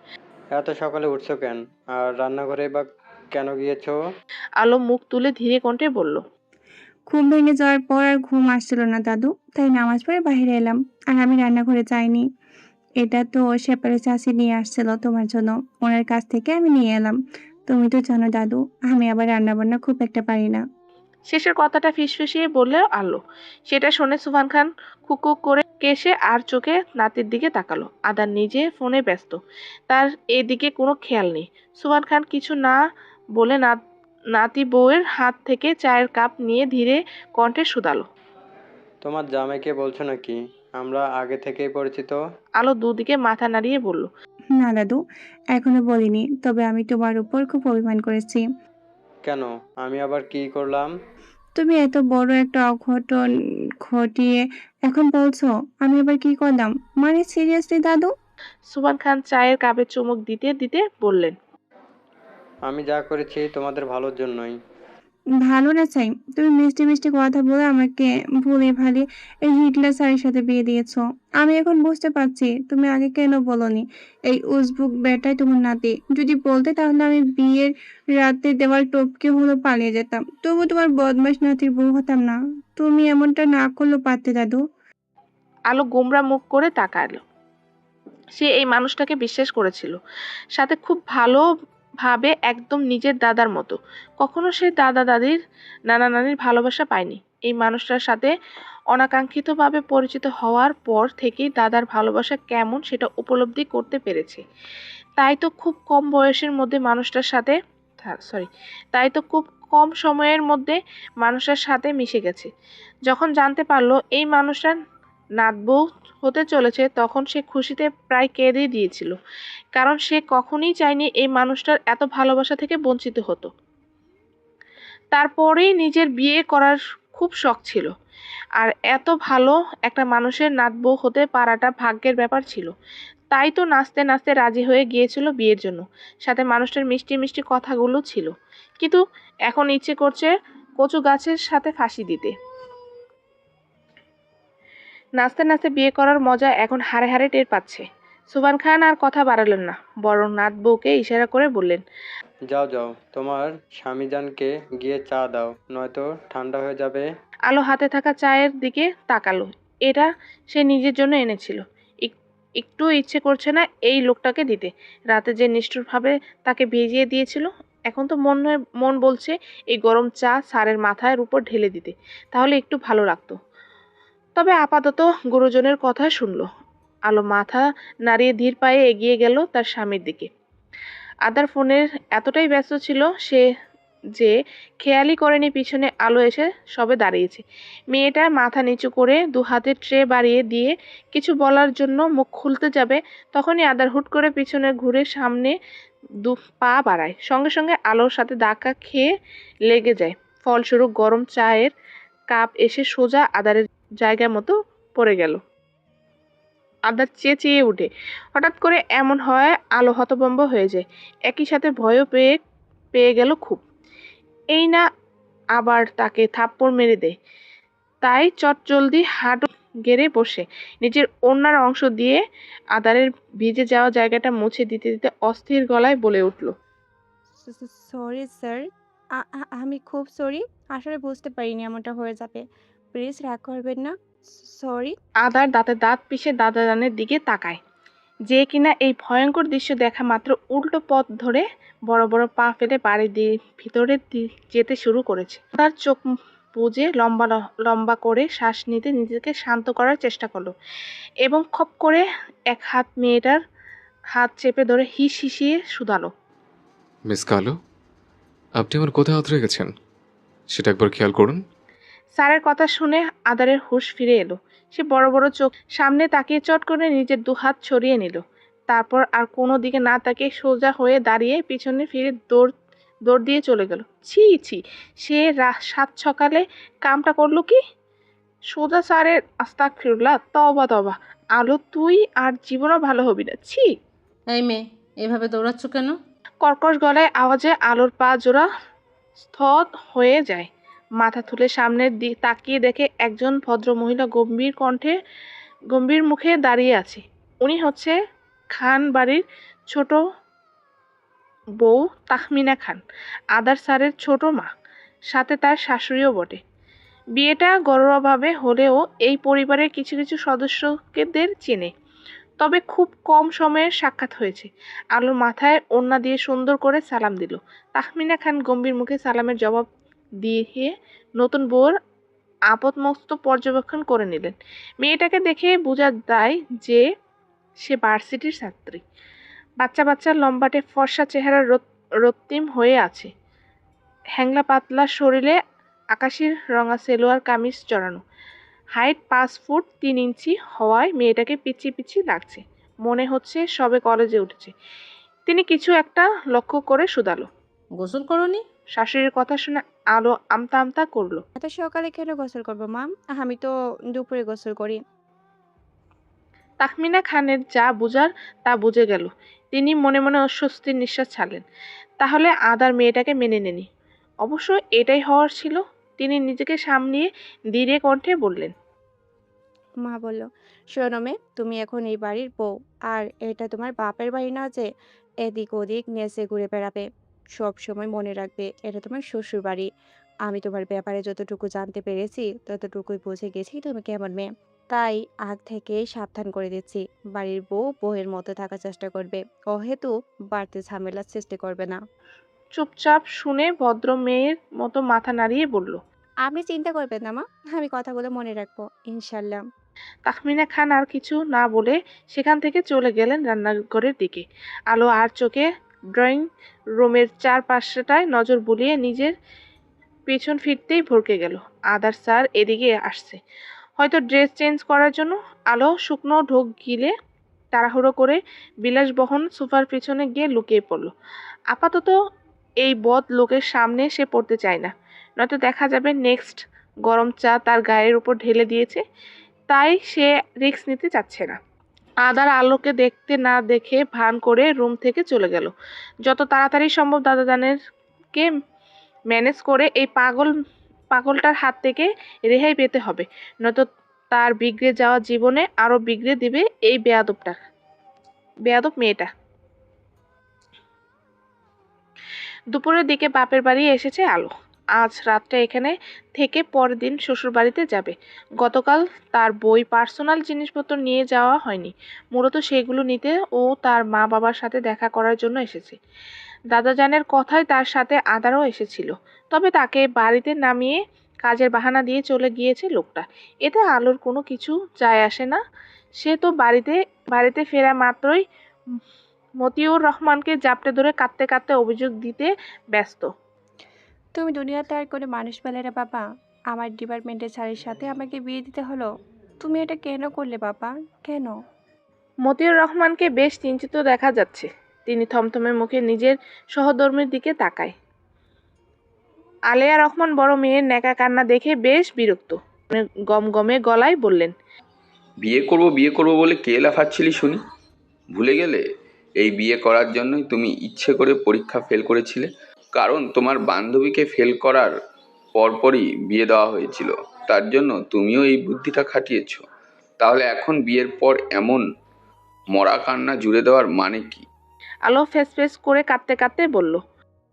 এত সকালে উঠছো কেন? আর রান্নাঘরে বা কেন গিয়েছো? আলো মুখ তুলে ধীরে কণ্ঠে বলল, ঘুম ভেঙে যাওয়ার পর আর ঘুম আসছিল না দাদু, তাই নামাজ পড়ে বাইরে এলাম। আর আমি রান্নাঘরে যাইনি। এটা তো সেপারে চাষি নিয়ে আসছিল তোমার জন্য, ওনার কাছ থেকে আমি নিয়ে এলাম। তুমি তো জানো দাদু, আমি আবার রান্না বান্না খুব একটা পারি না। শেষের কথাটা ফিসফিসিয়ে বলল আলো। সেটা শুনে সুভান খান খুকুক করে কেশে আর চোখে নাতির দিকে তাকালো। আদার নিজে ফোনে ব্যস্ত, তার এদিকে কোনো খেয়াল নেই। সুভান খান কিছু না বলে নাতি বউয়ের হাত থেকে চায়ের কাপ নিয়ে ধীরে কণ্ঠে শুধালো, তোমার জামাইকে বলছো নাকি আমরা আগে থেকেই পরিচিত? আলো দুদিকে মাথা নাড়িয়ে বলল, না দাদু, এখনো বলিনি, তবে আমি তোমার উপর খুব অভিমান করেছি। কেন? আমি আবার কি করলাম? তুমি এত বড় একটা অঘটন ঘটিয়ে এখন বলছো আমি আবার কি করলাম? মানে সিরিয়াসলি দাদু? সুভান খান চায়ের কাপে চুমুক দিতে দিতে বললেন, আমি যা করেছি তোমাদের ভালোর জন্যই। ভালো না চাই, তুমি মিষ্টি মিষ্টি কথা বলে আমাকে ভুলে ভালে এই হিটলার স্যারের সাথে বিয়ে দিয়েছো। আমি এখন বুঝতে পারছি তুমি আগে কেন বলনি এই উজবুক বেটাই তোমার নাতি। যদি বলতে তাহলে আমি বিয়ের রাতে দেওয়াল টপকে হলো পালিয়ে যেতাম, তবু তোমার বদমাস নাতির বউ হতাম না। তুমি এমনটা না করলেও পারতে দাদু। আলো গোমরা মুখ করে তাকালো। সে এই মানুষটাকে বিশ্বাস করেছিল, সাথে খুব ভালোভাবে, একদম নিজের দাদার মতো। কখনো সে দাদা দাদির নানা নানির ভালোবাসা পায়নি। এই মানুষটার সাথে অনাকাঙ্ক্ষিতভাবে পরিচিত হওয়ার পর থেকেই দাদার ভালোবাসা কেমন সেটা উপলব্ধি করতে পেরেছে। তাই তো খুব কম বয়সের মধ্যে মানুষটার সাথে তাই তো খুব কম সময়ের মধ্যে মানুষটার সাথে মিশে গেছে। যখন জানতে পারলো এই মানুষটা নাতবউ হতে চলেছে, তখন সে খুশিতে প্রায় কেঁদে দিয়েছিল। কারণ সে কখনোই চায়নি এই মানুষটার এত ভালোবাসা থেকে বঞ্চিত হতো। তারপরেই নিজের বিয়ে করার খুব শখ ছিল, আর এত ভালো একটা মানুষের নাতবউ হতে পারাটা ভাগ্যের ব্যাপার ছিল। তাই তো নাচতে নাচতে রাজি হয়ে গিয়েছিল বিয়ের জন্য। সাথে মানুষটার মিষ্টি মিষ্টি কথাগুলো ছিল, কিন্তু এখন ইচ্ছে করছে কচু গাছের সাথে ফাঁসি দিতে। নাচতে নাচতে বিয়ে করার মজা এখন হাড়ে হাড়ে টের পাচ্ছে। সুভান খান আর কথা বাড়ালেন না, বরং নাত বউকে ইশারা করে বললেন, যাও যাও, তোমার স্বামীজানকে গিয়ে চা দাও, নয়তো ঠান্ডা হয়ে যাবে। আলো হাতে থাকা চায়ের দিকে তাকালো। এটা সে নিজের জন্য এনেছিল। একটু ইচ্ছে করছে না এই লোকটাকে দিতে। রাতে যে নিষ্ঠুরভাবে তাকে ভিজিয়ে দিয়েছিল, এখন তো মন বলছে এই গরম চা স্যারের মাথার উপর ঢেলে দিতে, তাহলে একটু ভালো লাগতো। তবে আপাতত গুরুজনের কথা শুনলো। আলো মাথা নাড়িয়ে ধীর পায়ে এগিয়ে গেল তার স্বামীর দিকে। আদার ফোনের এতটাই ব্যস্ত ছিল সে যে খেয়ালই করেনি পিছনে আলো এসে সবে দাঁড়িয়েছে। মেয়েটা মাথা নিচু করে দু হাতের ট্রে বাড়িয়ে দিয়ে কিছু বলার জন্য মুখ খুলতে যাবে, তখনই আদার হুট করে পিছনে ঘুরে সামনে দু পা বাড়ায়। সঙ্গে সঙ্গে আলোর সাথে ধাক্কা খেয়ে লেগে যায়। ফলস্বরূপ গরম চায়ের কাপ এসে সোজা আদারের জায়গা মতো পড়ে গেল। আদার চেঁচিয়ে ওঠে। হঠাৎ করে এমন হয় আলো হতভম্ব হয়ে যায়, একই সাথে ভয়ও পেয়ে পেয়ে গেল খুব। এই না আবার তাকে থাপ্পড় মেরে দেয়। তাই চটজলদি হাঁটু গেড়ে বসে নিজের ওড়নার অংশ দিয়ে আদারের ভিজে যাওয়া জায়গাটা মুছে দিতে দিতে অস্থির গলায় বলে উঠল, সরি স্যার, আমি খুব সরি। আসলে বুঝতে পারিনি এমনটা হয়ে যাবে। প্লিজ রাগ করবেন না। সরি। আদার দাঁতে দাঁত পিষে দাদাজানের দিকে তাকায়, যে কিনা এই ভয়ঙ্কর দৃশ্য দেখা মাত্র উল্টো পথ ধরে বড় বড় পা ফেলে বাড়ি দিয়ে ভিতরে যেতে শুরু করেছে। তার চোখ বুজে লম্বা লম্বা করে শ্বাস নিতে নিজেকে শান্ত করার চেষ্টা করলো এবং খপ করে এক হাত মেয়েটার হাত চেপে ধরে হিস হিসিয়ে শুধালো, মিস কালো, আপনি আমার কোথায় হাত রেখেছেন সেটা একবার খেয়াল করুন। স্যারের কথা শুনে আদারের হুঁশ ফিরে এলো। সে বড় বড় চোখ সামনে তাকিয়ে চট করে নিজের দুহাত ছড়িয়ে নিল। তারপর আর কোনো দিকে না তাকিয়ে সোজা হয়ে দাঁড়িয়ে পিছনে ফিরে দৌড় দিয়ে চলে গেল। ছি ছি, সে সাত সকালে কামটা করলো কি? সোজা স্যারের আস্তাগফিরুল্লাহ, তওবা তওবা। আলো, তুই আর জীবনও ভালো হবি না, ছি। এই মেয়ে, এভাবে দৌড়াচ্ছ কেন? কর্কশ গলায় আওয়াজে আলোর পা জোড়া স্থির হয়ে যায়। মাথা তুলে সামনের দিক তাকিয়ে দেখে একজন ভদ্র মহিলা গম্ভীর মুখে দাঁড়িয়ে আছে। উনি হচ্ছে খান বাড়ির ছোট বউ তাহমিনা খান, আদার স্যারের ছোট মা, সাথে তার শাশুড়িও বটে। বিয়েটা ঘরোয়াভাবে হলেও এই পরিবারের কিছু কিছু সদস্যদের চেনে, তবে খুব কম সময়ের সাক্ষাৎ হয়েছে। আলোর মাথায় ওড়না দিয়ে সুন্দর করে সালাম দিল। তাহমিনা খান গম্ভীর মুখে সালামের জবাব দিয়ে নতুন বউর আপদমস্ত পর্যবেক্ষণ করে নিলেন। মেয়েটাকে দেখে বোঝা যায় যে সে ভার্সিটির ছাত্রী। বাচ্চা বাচ্চা লম্বাটে ফর্সা চেহারা রক্তিম হয়ে আছে, হ্যাংলা পাতলা শরীরে আকাশি রঙা সেলোয়ার কামিজ চড়ানো। হাইট 5 ফুট 3 ইঞ্চি হওয়ায় মেয়েটাকে পিচি পিচি লাগছে, মনে হচ্ছে সবে কলেজে উঠেছে। তিনি কিছু একটা লক্ষ্য করে শুধালো। গোসল করনি? শাশুড়ির কথা শুনে আলো আমতা আমতা করলো। এত সকালে কেন গোসল করবো মা? আমি তো দুপুরে গোসল করি। তাহমিনা খানের যা বুঝার তা বুঝে গেল। তিনি মনে মনে অস্বস্তির নিঃশ্বাস ছাড়লেন। তাহলে আদার মেয়েটাকে মেনে নেনি, অবশ্য এটাই হওয়ার ছিল। তিনি নিজেকে সামলিয়ে ধীরে কণ্ঠে বললেন, মা বলল, শোনো মেয়ে, তুমি এখন এই বাড়ির বউ, আর এটা তোমার বাপের বাড়ি না যে এদিক ওদিক নেচে ঘুরে বেড়াবে। সব সময় মনে রাখবে এটা তোমার শ্বশুর বাড়ি। আমি তোমার ব্যাপারে যতটুকু জানতে পেরেছি ততটুকুই বুঝে গেছি তুমি কেমন মেয়ে। তাই আগ থেকে সাবধান করে দিচ্ছি, বাড়ির বউ বউয়ের মতো থাকার চেষ্টা করবে, অহেতু বাড়তি ঝামেলার সৃষ্টি করবে না। চুপচাপ শুনে ভদ্র মেয়ের মতো মাথা নাড়িয়ে বলল। আপনি চিন্তা করবেন না মা, আমি কথাগুলো মনে রাখবো ইনশাল্লাহ। তাহমিনা খান আর কিছু না বলে সেখান থেকে চলে গেলেন রান্নাঘরের দিকে। আলো আর চোখে ড্রয়িং রুমের চারপাশটায় নজর বুলিয়ে নিজের পেছন ফিরতেই ভরকে গেল। আদার স্যার এদিকে আসছে, হয়তো ড্রেস চেঞ্জ করার জন্য। আলো শুকনো ঢোক গিলে তাড়াহুড়ো করে বিলাসবহন সোফার পেছনে গিয়ে লুকিয়ে পড়ল। আপাতত এই বদ লোকের সামনে সে পড়তে চায় না, নয়তো দেখা যাবে নেক্সট গরম চা তার গায়ের উপর ঢেলে দিয়েছে। তাই সে রিস্ক নিতে চাচ্ছে না। আদার আলোকে দেখতে না দেখে ভান করে রুম থেকে চলে গেল। যত তাড়াতাড়ি সম্ভব দাদাজানেরকে ম্যানেজ করে এই পাগলটার হাত থেকে রেহাই পেতে হবে, নয়তো তার বিগড়ে যাওয়া জীবনে আরো বিগড়ে দিবে এই বেয়াদব মেয়েটা। দুপুরের দিকে বাপের বাড়ি এসেছে আলো। আজ রাতটা এখানে থেকে পরের দিন শ্বশুর বাড়িতে যাবে। গতকাল তার বই পার্সোনাল জিনিসপত্র নিয়ে যাওয়া হয়নি, মূলত সেগুলো নিতে ও তার মা বাবার সাথে দেখা করার জন্য এসেছে। দাদাজানের কথায় তার সাথে আদারও এসেছিল, তবে তাকে বাড়িতে নামিয়ে কাজের বাহানা দিয়ে চলে গিয়েছে লোকটা। এতে আলোর কোনো কিছু যায় আসে না। সে তো বাড়িতে ফেরা মাত্রই মতিউর রহমানকে জাপটে ধরে কাঁদতে কাঁদতে অভিযোগ দিতে ব্যস্ত। তুমি দুনিয়াতে আর কোনো মানুষ পেলে না বাবা, আমার ডিপার্টমেন্টের স্যারের সাথে আমাকে বিয়ে দিতে হলো। তুমি এটা কেন করলে বাবা, কেন? মতিউর রহমানকে বেশ চিন্তিত দেখা যাচ্ছে। তিনি থমথমে মুখে নিজের সহধর্মীর দিকে তাকায়। আলেয়া রহমান বড় মেয়ের ন্যাকা কান্না দেখে বেশ বিরক্ত, গমগমে গলায় বললেন, বিয়ে করব বলে কে লাফাচ্ছিলি শুনি? ভুলে গেলে এই বিয়ে করার জন্যই তুমি ইচ্ছে করে পরীক্ষা ফেল করেছিলে? কারণ তোমার বান্ধবীকে ফেল করার পরপরই বিয়ে দেওয়া হয়েছিল, তার জন্য তুমিও এই বুদ্ধিটা খাটিয়েছ। তাহলে এখন বিয়ের পর এমন মরা কান্না জুড়ে দেওয়ার মানে কি? আলো ফেস ফেস করে কাঁদতে কাঁদতে বলল,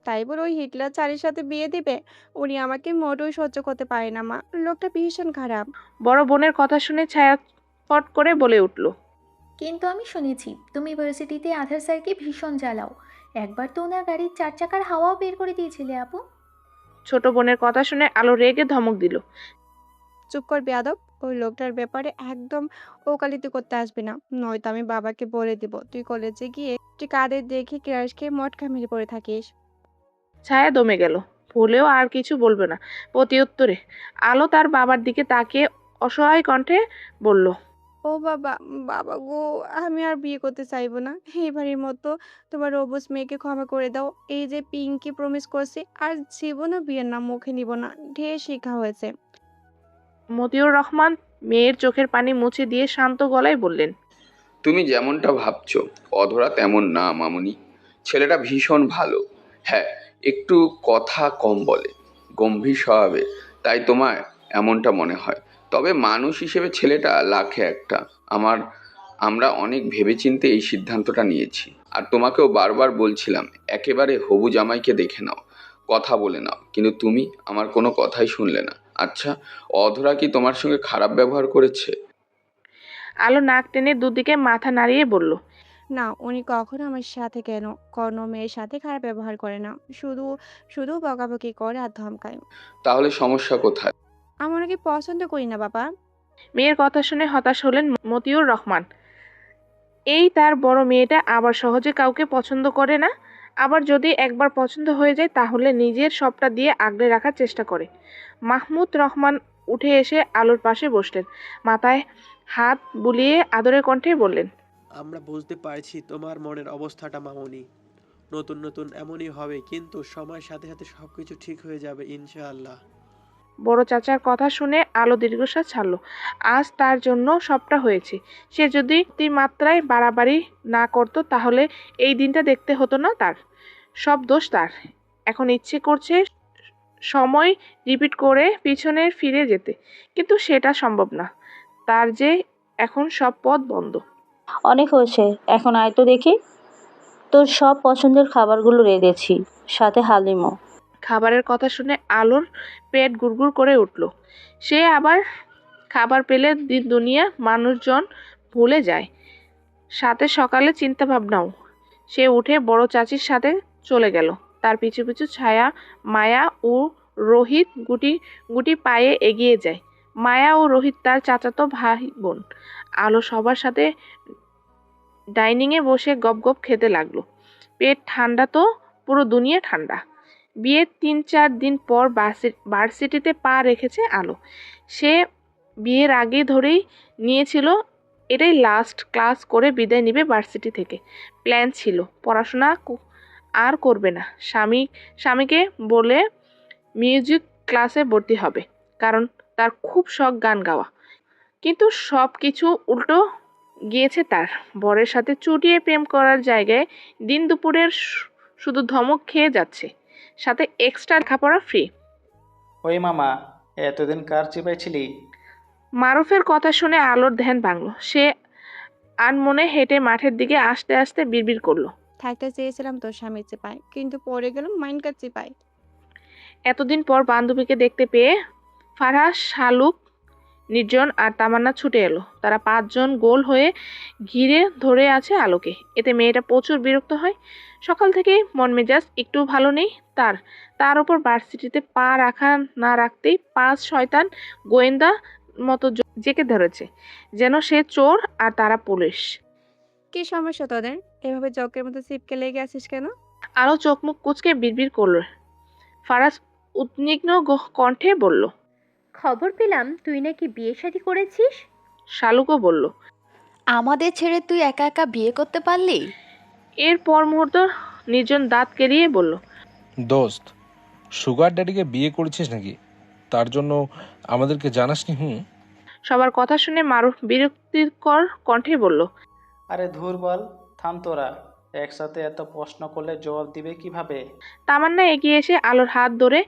তাই বলে ওই হিটলার চারের সাথে বিয়ে দিবে? উনি আমাকে মোটেও সহ্য করতে পারে না মা, লোকটা ভীষণ খারাপ। বড় বোনের কথা শুনে ছায়া ফট করে বলে উঠল, কিন্তু আমি শুনেছি তুমি ভার্সিটিতে আধার স্যারকে ভীষণ জ্বালাও। একবার তো ওনার গাড়ির 4 চাকার হাওয়াও বের করে দিয়েছিলে আপু। ছোট বোনের কথা শুনে আলো রেগে ধমক দিল। চুপ কর বেয়াদব, ওই লোকটার ব্যাপারে একদম ওকালতি করতে আসবি না, নয়তো আমি বাবাকে বলে দিব তুই কলেজে গিয়ে তুই কাদের দেখি ক্রাশ খেয়ে মটকা মেরে পড়ে থাকিস। ছায়া দমে গেল, ভুলেও আর কিছু বলবে না। প্রতি উত্তরে আলো তার বাবার দিকে তাকিয়ে অসহায় কণ্ঠে বলল, ও বাবা, বাবা গো, আমি আর বিয়ে করতে চাইবো না, এবারের মতো তোমার অবুজ মেয়েকে ক্ষমা করে দাও। এই যে পিঙ্কি প্রমিস করছি, আর জীবনও বিয়ের নাম মুখে নিব না, ঢের শিক্ষা হয়েছে। মতিউর রহমান মেয়ের চোখের পানি মুছে দিয়ে শান্ত গলায় বললেন, তুমি যেমনটা ভাবছো অধরা তেমন না মামুনি। ছেলেটা ভীষণ ভালো। হ্যাঁ, একটু কথা কম বলে, গম্ভীর স্বভাবে, তাই তোমার এমনটা মনে হয়। তবে মানুষ হিসেবে ছেলেটা লাখে একটা। আমরা অনেক ভেবেচিন্তে এই সিদ্ধান্তটা নিয়েছি। আর তোমাকেও বারবার বলছিলাম একেবারে হবু জামাইকে দেখে নাও, কথা বলে নাও, কিন্তু তুমি আমার কোনো কথাই শুনলে না। আচ্ছা, অধরা কি তোমার সঙ্গে খারাপ ব্যবহার করেছে? আলো নাক টেনে দুদিকে মাথা নাড়িয়ে বলল, না, উনি কখনো আমার সাথে কেন কোনো মেয়ের সাথে খারাপ ব্যবহার করে না, শুধু শুধু বকাবকি করে আর ধমকায়। তাহলে সমস্যা কোথায়? আমি ওনাকে পছন্দ করি না বাবা। মেয়ের কথা শুনে হতাশ হলেন মতিউর রহমান। এই তার বড় মেয়েটা আবার সহজে কাউকে পছন্দ করে না, আবার যদি একবার পছন্দ হয়ে যায় তাহলে নিজের সবটা দিয়ে আগলে রাখার চেষ্টা করে। মাহমুদ রহমান উঠে এসে আলোর পাশে বসলেন, মাথায় হাত বুলিয়ে আদরের কণ্ঠে বললেন, আমরা বুঝতে পারছি তোমার মনের অবস্থাটা মামুনি। নতুন নতুন এমনই হবে, কিন্তু সময়ের সাথে সাথে সবকিছু ঠিক হয়ে যাবে ইনশাআল্লাহ। বড় চাচার কথা শুনে আলো দীর্ঘশ্বাস ছাড়ল। আজ তার জন্য সবটা হয়েছে। সে যদি মাত্রায় বাড়াবাড়ি না করত তাহলে এই দিনটা দেখতে হতো না তার। সব দোষ তার। এখন ইচ্ছে করছে সময় রিপিট করে পিছনে ফিরে যেতে, কিন্তু সেটা সম্ভব না। তার যে এখন সব পথ বন্ধ। অনেক হয়েছে, এখন আয় তো দেখি। তোর সব পছন্দের খাবারগুলো রেঁধেছি, সাথে হালিমও। খাবারের কথা শুনে আলোর পেট গুড়গুড় করে উঠল। সে আবার খাবার পেলে দুনিয়া মানুষজন ভুলে যায়, সাথে সকালে চিন্তা ভাবনাও। সে উঠে বড় চাচির সাথে চলে গেল। তার পিছু পিছু ছায়া, মায়া ও রোহিত গুটি গুটি পায়ে এগিয়ে যায়। মায়া ও রোহিত তার চাচাতো ভাই বোন। আলো সবার সাথে ডাইনিংয়ে বসে গপ গপ খেতে লাগলো। পেট ঠান্ডা তো পুরো দুনিয়া ঠান্ডা। বিয়ের ৩-৪ দিন পর ভার্সিটিতে পা রেখেছে আলো। সে বিয়ের আগে ধরেই নিয়েছিল এটাই লাস্ট ক্লাস করে বিদায় নিবে ভার্সিটি থেকে। প্ল্যান ছিল পড়াশোনা আর করবে না, স্বামীকে বলে মিউজিক ক্লাসে ভর্তি হবে, কারণ তার খুব শখ গান গাওয়া। কিন্তু সব কিছু উল্টো গিয়েছে তার। বরের সাথে চুটিয়ে প্রেম করার জায়গায় দিন দুপুরের শুধু ধমক খেয়ে যাচ্ছে, সাথে এক্সট্রা লেখাপড়া ফ্রি। ওই মামা, এতদিন কার চিপাই ছিলি? মারুফের কথা শুনে আলোর ধ্যান ভাঙল। সে আনমনে হেঁটে মাঠের দিকে আস্তে আস্তে বিড়বিড় করলো, থাকতে চেয়েছিলাম তোর স্বামীর চেপায়, কিন্তু পড়ে গেলাম মাইনকার চেপায়। এতদিন পর বান্ধবীকে দেখতে পেয়ে ফারহাস, শালুক, নির্জন আর তামান্না ছুটে এলো। তারা 5 জন গোল হয়ে ঘিরে ধরে আছে আলোকে। এতে মেয়েটা প্রচুর বিরক্ত হয়। সকাল থেকেই মন মেজাজ একটু ভালো নেই তার উপর ভার্সিটিতে পা রাখা না রাখতেই 5 শয়তান গোয়েন্দা মতো জেকে ধরেছে, যেন সে চোর আর তারা পুলিশ। কি সমস্যা তোদের, এভাবে জকের মতো চিপকে লেগে আছিস কেন? আলো চোখ মুখ কুচকে বিড়বিড় করলো। ফারাজ উদ্বিগ্ন কণ্ঠে বলল, খবর পেলাম তুই নাকি বিয়ে শাদী করেছিস। শালুকও বলল, আমাদের ছেড়ে তুই একা একা বিয়ে করতে পারলি? এর পর মুহূর্ত নির্জন দাঁত কেলিয়ে বলল, দোস্ত, সুগার ড্যাডিকে বিয়ে করেছিস নাকি? তার জন্য আমাদেরকে জানাসনি? সবার কথা শুনে মারুফ বিরক্তিকর কণ্ঠে বলল, আরে ধুর বল, থাম তোরা। একসাথে এত প্রশ্ন করলে জবাব দিবে কিভাবে? তামান্না এগিয়ে এসে আলোর হাত ধরে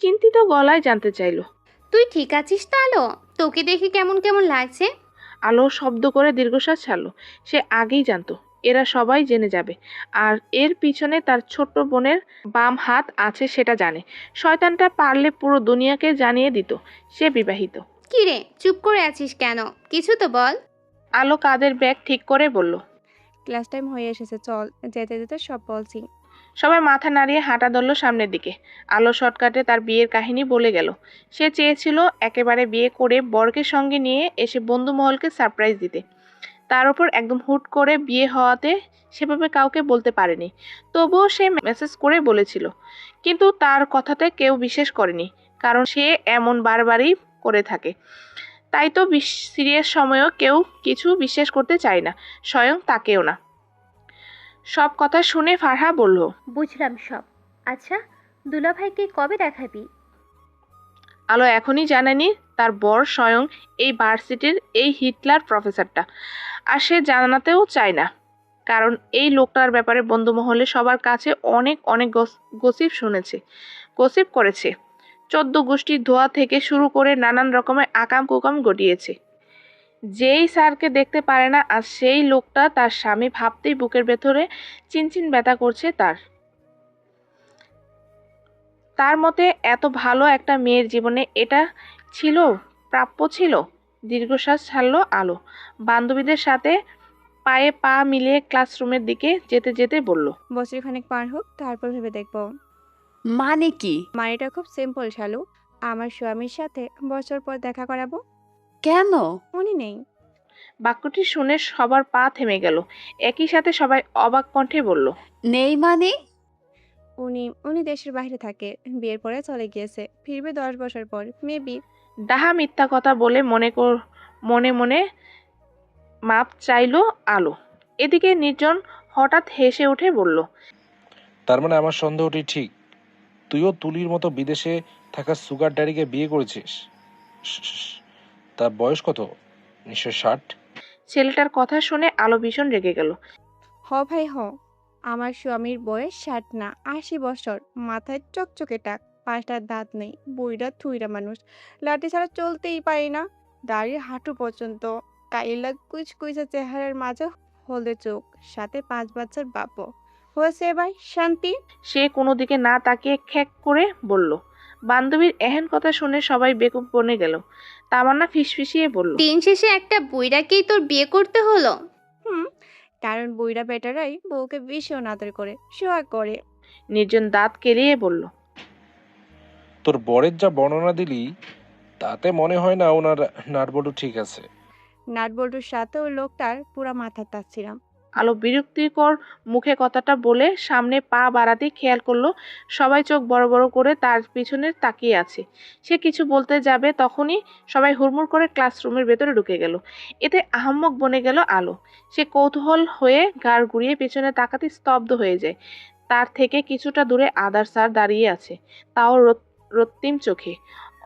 চিন্তিত গলায় জানতে চাইল। তুই ঠিক আছিস তো আলো? তোকে দেখে কেমন কেমন লাগছে। আলো শব্দ করে দীর্ঘশ্বাস ছাড়ল। সে আগেই জানতো এরা সবাই জেনে যাবে, আর এর পিছনে তার ছোট্ট বোনের বাম হাত আছে সেটা জানে। শয়তানটা পারলে পুরো দুনিয়াকে জানিয়ে দিত সে বিবাহিত। কি রে, চুপ করে আছিস কেন? কিছু তো বল। আলো কাঁধের ব্যাগ ঠিক করে বলল, ক্লাস টাইম হয়ে এসেছে, চল। যেতে যেতে সব বলছি। সবাই মাথা নাড়িয়ে হাঁটা ধরল সামনের দিকে। আলো শর্টকাটে তার বিয়ের কাহিনী বলে গেল। সে চেয়েছিল একেবারে বিয়ে করে বরকে সঙ্গে নিয়ে এসে বন্ধুমহলকে সারপ্রাইজ দিতে। তার উপর একদম হুট করে বিয়ে হওয়াতে সেভাবে কাউকে বলতে পারেনি। তবুও সে মেসেজ করে বলেছিল, কিন্তু তার কথাতে কেউ বিশ্বাস করেনি, কারণ সে এমন বারবারই করে থাকে। তাই তো সিরিয়াস সময়েও কেউ কিছু বিশ্বাস করতে চায় না, স্বয়ং তাকেও না। সব কথা শুনে ফারহা বলল, বুঝলাম সব। আচ্ছা, দুলাভাইকে কবে দেখাবি? আলো এখনই জানেনি তার বর স্বয়ং এই ভার্সিটির এই হিটলার প্রফেসরটা, আর সে জানাতেও চায় না, কারণ এই লোকটার ব্যাপারে বন্ধুমহলে সবার কাছে অনেক অনেক গসিপ শুনেছে, গসিপ করেছে। 14 গোষ্ঠীর ধোয়া থেকে শুরু করে নানান রকমের আকাম কুকাম ঘটিয়েছে। যেই স্যারকে দেখতে পারে না, আর সেই লোকটা তার স্বামী ভাবতেই বুকের ভেতরে চিনচিন ব্যথা করছে তার মতে এত ভালো একটা মেয়ের জীবনে এটা ছিল, প্রাপ্য ছিল। দীর্ঘশ্বাস ছাড়ল আলো। বান্ধবীদের সাথে পায়ে পা মিলিয়ে ক্লাসরুমের দিকে যেতে যেতে বলল, বছর খানেক পার হোক, তারপর ভেবে দেখবো। মানে কি? মানেটা খুব সিম্পল শালু। আমার স্বামীর সাথে বছর পর দেখা করাবো। কেন? উনি নেই। বাক্যটি শুনে সবার পা থেমে গেল। একই সাথে সবাই অবাক কণ্ঠে বলল, নেই মানে? উনি দেশের বাইরে থাকে, বিয়ের পরে চলে গিয়েছে, ফিরবে 10 বছর পর মেবি। ডাহা মিথ্যা কথা বলে মনে মনে মাপ চাইল আলো। এদিকে নির্জন হঠাৎ হেসে উঠে বলল, তার মানে আমার সন্দেহটি ঠিক, তুইও তুলির মতো বিদেশে থাকা সুগার ড্যাডিকে বিয়ে করেছিস। তার বয়স কত? নিশ্চয় 60। ছেলেটার কথা শুনে আলো ভীষণ রেগে গেল। হ ভাই হ, আমার স্বামীর বয়স 60 না 80 বছর, মাথায় চকচকে টাক, 5টা দাঁত নেই, বুইড়া থুইরা মানুষ, লাঠি ছাড়া চলতেই পারি না, দাড়ি হাঁটু পর্যন্ত, কাইলা কুচকুচা চেহারার মাঝে হলদে চোখ, সাথে 5 বাচ্চার বাপও। হয়েছে এবার শান্তি। সে কোনো দিকে না তাকিয়ে খ্যাক করে বলল। বান্ধবীর এহেন কথা শুনে সবাই বেকুব বনে গেল। তামান্না ফিসফিসিয়ে বলল, দিন শেষে একটা বুইড়াকেই তোর বিয়ে করতে হলো? কারণ বুইড়া বেটারাই বউকে ভীষণ আদর করে, সোহাগ করে। নির্জন দাঁত কেলিয়ে বলল, তোর বরের যা বর্ণনা দিলি তাতে মনে হয় না ওনার নাটবল্টু ঠিক আছে। নাটবল্টুর সাথে ওই লোকটার পুরা মাথা তাচ্ছিলাম। আলো বিরক্তিকর মুখে কথাটা বলে সামনে পা বাড়াতে খেয়াল করলো সবাই চোখ বড় বড় করে তার পিছনে তাকিয়ে আছে। সে কিছু বলতে যাবে, তখনই সবাই হুড়মুড় করে ক্লাসরুমের ভেতরে ঢুকে গেল। এতে আহাম্মক বনে গেল আলো। সে কৌতূহল হয়ে ঘাড় ঘুরিয়ে পেছনে তাকাতে স্তব্ধ হয়ে যায়। তার থেকে কিছুটা দূরে আদার স্যার দাঁড়িয়ে আছে, তাও রক্তিম চোখে।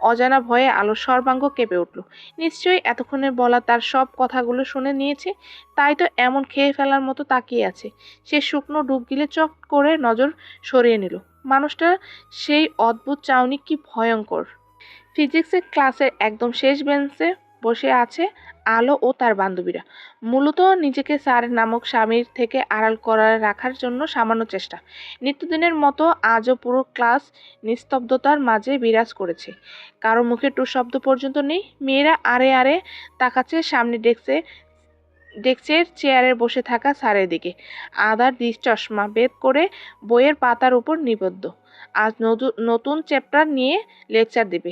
অজানা ভয়ে আলোর সর্বাঙ্গ কেঁপে উঠল। নিশ্চয়ই এতক্ষণে বলা তার সব কথাগুলো শুনে নিয়েছে, তাই তো এমন খেয়ে ফেলার মতো তাকিয়ে আছে। সে শুকনো ডুব গিলে চট করে নজর সরিয়ে নিল। মানুষটা সেই অদ্ভুত চাউনি কি ভয়ঙ্কর! ফিজিক্সের ক্লাসের একদম শেষ বেঞ্চে বসে আছে আলো ও তার বান্ধবীরা। মূলত নিজেকে স্যার নামক স্বামীর থেকে আড়াল করে রাখার জন্য সামান্য চেষ্টা। নিত্যদিনের মতো আজও পুরো ক্লাস নিস্তব্ধতার মাঝে বিরাজ করেছে। কারো মুখে টু শব্দ পর্যন্ত নেই। মেয়েরা আড়ে আড়ে তাকাচ্ছে সামনে ডেস্কের চেয়ারে বসে থাকা স্যারের দিকে। আদার চশমা বেদ করে বইয়ের পাতার উপর নিবদ্ধ। আজ নতুন চ্যাপ্টার নিয়ে লেকচার দেবে,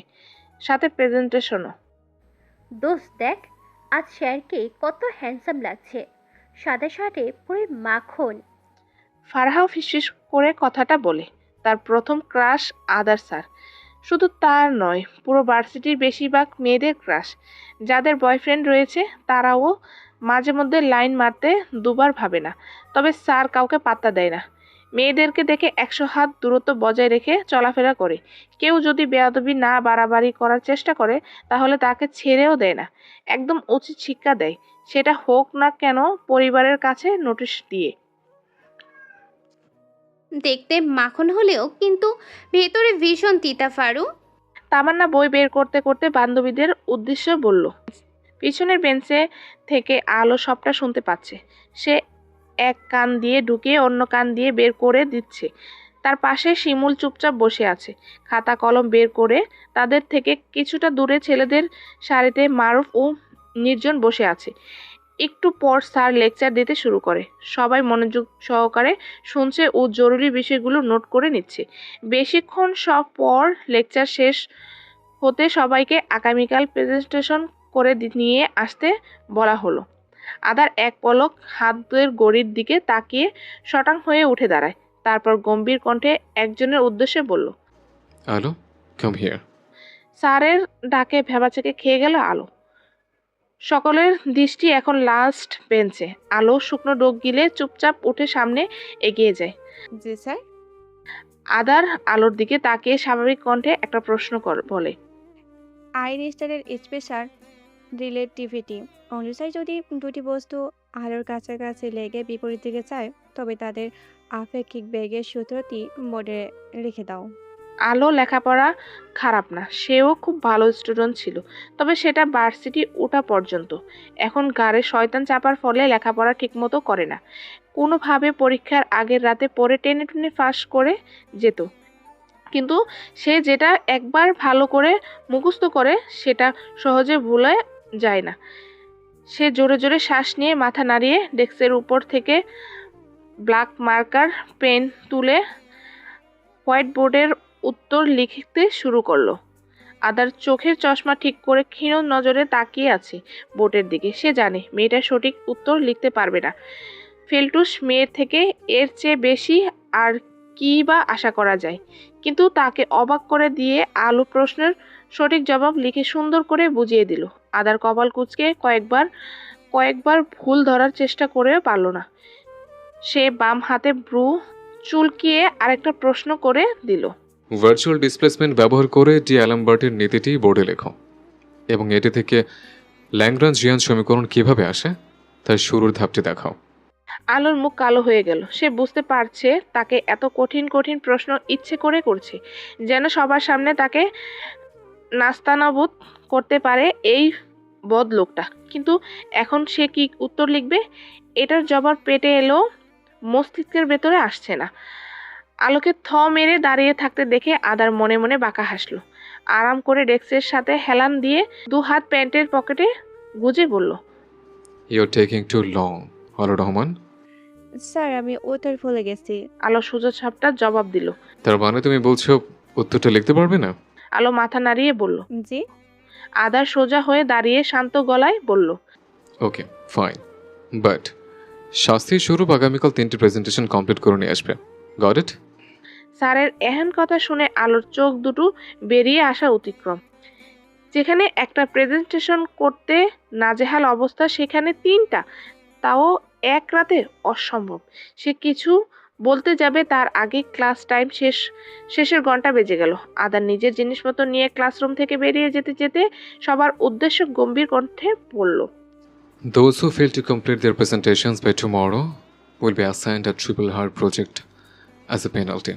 সাথে প্রেজেন্টেশনও। দোস্ত দেখ, আজ স্যারকে কত হ্যান্ডসাম লাগছে, সাদা শার্টে পুরো মাখন। ফারহাও ফিসফিস করে কথাটা বলে। তার প্রথম ক্রাশ আদার স্যার। শুধু তার নয়, পুরো ভার্সিটির বেশিরভাগ মেয়েদের ক্রাশ। যাদের বয়ফ্রেন্ড রয়েছে তারাও মাঝে মধ্যে লাইন মারতে দুবার ভাবে না। তবে স্যার কাউকে পাত্তা দেয় না। মেয়েদেরকে দেখে 100 হাত দূরত্ব বজায় রেখে চলাফেরা করে। কেউ যদি বেয়াদবি না বাড়াবাড়ি করার চেষ্টা করে তাহলে তাকে ছেড়েও দেয় না, একদম উচিত শিক্ষা দেয়, সেটা হোক না কেন পরিবারের কাছে নোটিশ দিয়ে। দেখতে মাখন হলেও কিন্তু ভেতরে ভীষণ তিতা ফারু। তামান্না বই বের করতে করতে বান্ধবীদের উদ্দেশ্য বলল। পিছনের বেঞ্চে থেকে আলো সবটা শুনতে পাচ্ছে। সে এক কান দিয়ে ঢুকিয়ে অন্য কান দিয়ে বের করে দিচ্ছে। তার পাশে শিমুল চুপচাপ বসে আছে, খাতা কলম বের করে। তাদের থেকে কিছুটা দূরে ছেলেদের সারিতে মারুফ ও নির্জন বসে আছে। একটু পর স্যার লেকচার দিতে শুরু করে। সবাই মনোযোগ সহকারে শুনছে ও জরুরি বিষয়গুলো নোট করে নিচ্ছে। বেশিক্ষণ সব পর লেকচার শেষ হতে সবাইকে আগামীকাল প্রেজেন্টেশন করে নিয়ে আসতে বলা হলো। আদার এক পলক হাতের ঘড়ির দিকে তাকিয়ে শটাং হয়ে উঠে দাঁড়ায়। তারপর গম্ভীর কণ্ঠে একজনের উদ্দেশ্যে বলল, আলো, কাম হিয়ার। স্যারের ডাকে ভেবাচেকে খেয়ে গেল আলো। সকলের দৃষ্টি এখন লাস্ট বেঞ্চে। আলো শুকনো ডোক গিলে চুপচাপ উঠে সামনে এগিয়ে যায়। জি স্যার। আদার আলোর দিকে তাকিয়ে স্বাভাবিক কণ্ঠে একটা প্রশ্ন বলে, আইনস্টাইনের স্পেশাল রিলেটিভিটি অনুযায়ী যদি দুটি বস্তু আলোর কাছাকাছি লেগে বিপরীত দিকে যায় তবে তাদের আপেক্ষিক বেগের সূত্রটি বোর্ডে লিখে দাও। আলো লেখাপড়া খারাপ না, সেও খুব ভালো স্টুডেন্ট ছিল, তবে সেটা ভার্সিটি ওঠা পর্যন্ত। এখন গাড়ে শয়তান চাপার ফলে লেখাপড়া ঠিকমতো করে না। কোনোভাবে পরীক্ষার আগের রাতে পড়ে টেনে টেনে পাস করে যেত, কিন্তু সে যেটা একবার ভালো করে মুখস্থ করে সেটা সহজে ভুলে যায় না। সে জোরে জোরে শ্বাস নিয়ে মাথা নাড়িয়ে ডেস্কের উপর থেকে ব্ল্যাক মার্কার পেন তুলে হোয়াইট বোর্ডের উত্তর লিখতে শুরু করলো। আদার চোখের চশমা ঠিক করে ক্ষীণ নজরে তাকিয়ে আছে বোর্ডের দিকে। সে জানে মেয়েটা সঠিক উত্তর লিখতে পারবে না। ফেলটুস মেয়ের থেকে এর চেয়ে বেশি আর কি বা আশা করা যায়, কিন্তু তাকে অবাক করে দিয়ে আলো প্রশ্নের সঠিক জবাব লিখে সুন্দর করে বুঝিয়ে দিল। আদার কপাল কুঁচকে কয়েকবার ভুল ধরার চেষ্টা করেও পারল না। সে বাম হাতে ব্রু চুলকিয়ে আরেকটা প্রশ্ন করে দিল, ভার্চুয়াল ডিসপ্লেসমেন্ট ব্যবহার করে ডি অ্যালামবার্টের নীতিটি বোর্ডে লেখো এবং এটি থেকে ল্যাগ্রাঞ্জিয়ান সমীকরণ কিভাবে আসে তার শুরুর ধাপটি দেখাও। আলোর মুখ কালো হয়ে গেল। সে বুঝতে পারছে তাকে এত কঠিন কঠিন প্রশ্ন ইচ্ছে করে করছে, যেন সবার সামনে তাকে নাস্তানাবুদ করতে পারে এই বদ লোকটা। কিন্তু এখন সে কি উত্তর লিখবে, এটার জবাব পেটে এলেও মস্তিষ্কের ভেতরে আসছে না। আলোকে থ মেরে দাঁড়িয়ে থাকতে দেখে আদার মনে মনে বাঁকা হাসলো। আরাম করে ডেস্কের সাথে হেলান দিয়ে 2 হাত প্যান্টের পকেটে গুজে বলল, ইউ টেকিং টু লং আলো রহমান। স্যার আমি উত্তর ভুলে গেছি। আলো সোজা সাপটা জবাব দিল। তার মানে তুমি বলছো উত্তরটা লিখতে পারবে না? আলো মাথা নাড়িয়ে বলল, জি। আদার সোজা হয়ে দাঁড়িয়ে শান্ত গলায় বলল, ওকে ফাইন, বাট শাস্তির স্বরূপ আগামীকাল 3টি প্রেজেন্টেশন কমপ্লিট করে নিয়ে আসবে। Got it? স্যারের এহেন কথা শুনে আলোর চোখ দুটো বেরিয়ে আসা অতিক্রম। যেখানে একটা প্রেজেন্টেশন করতে নাজেহাল অবস্থা, সেখানে 3টা, তাও এক রাতে, অসম্ভব। সে কিছু বলতে যাবে তার আগে ক্লাস টাইম শেষের ঘন্টা বেজে গেল। আদার নিজের জিনিসপত্র নিয়ে ক্লাসরুম থেকে বেরিয়ে যেতে যেতে সবার উদ্দেশ্য গম্ভীর কণ্ঠে বলল, Those who fail to complete their presentations by tomorrow will be assigned a triple hard project as a penalty,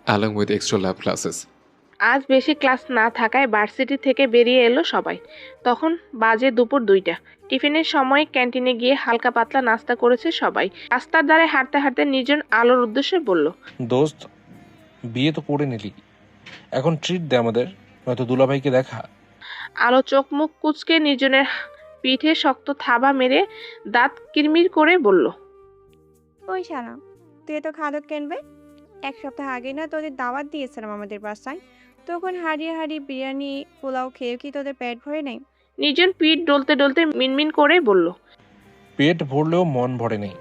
along with extra lab classes. আজ বেশি ক্লাস না থাকায় ভার্সিটি থেকে বেরিয়ে এলো সবাই। তখন বাজে দুপুর 2টা। টিফিনের সময় ক্যান্টিনে গিয়ে হালকা পাতলা নাস্তা করেছে সবাই। রাস্তার ধারে হাঁটতে হাঁটতে নির্জন আলোর উদ্দেশ্যে বলল, দোস্ত, বিয়ে তো করে নিলি, এখন ট্রিট দে আমাদের, নয়তো দুলাভাইকে দেখা। আলো চোখ মুখ কুচকে নির্জনের পিঠে শক্ত থাবা মেরে দাঁত কিরমির করে বলল, ওই শালা, তুই তো খাদক কিনবে? 1 সপ্তাহ আগে না তোদের দাওয়াত দিয়েছিলাম আমাদের বাসায়, তখন হারিয়ে হারিয়ে বিরিয়ানি পোলাও খেয়ে কি তোদের পেট ভরে নেই? নির্জন পিঠ ডলতে ডলতে মিনমিন করে বলল। পেট ভরলেও মন ভরে নেই।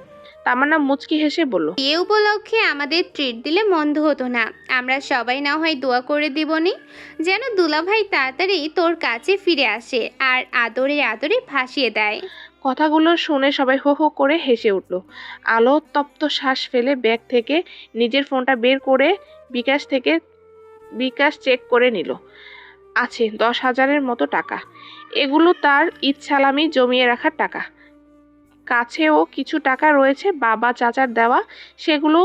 তামান্না মুচকি হেসে বলল, এ উপলক্ষে আমাদের ট্রিট দিলে মন্দ হতো না। আমরা সবাই না হয় দোয়া করে দিবনি যেন দুলাভাই তাড়াতাড়ি তোর কাছে ফিরে আসে আর আদরে আদরে ভাসিয়ে দেয়। কথাগুলো শুনে সবাই হো হো করে হেসে উঠল। আলো তপ্ত শ্বাস ফেলে ব্যাগ থেকে নিজের ফোনটা বের করে বিকাশ চেক করে নিল। আছে 10,000-এর মতো টাকা। এগুলো তার ঈদ সালামি জমিয়ে রাখার টাকা। কাছেও কিছু টাকা রয়েছে বাবা চাচার দেওয়া, সেগুলো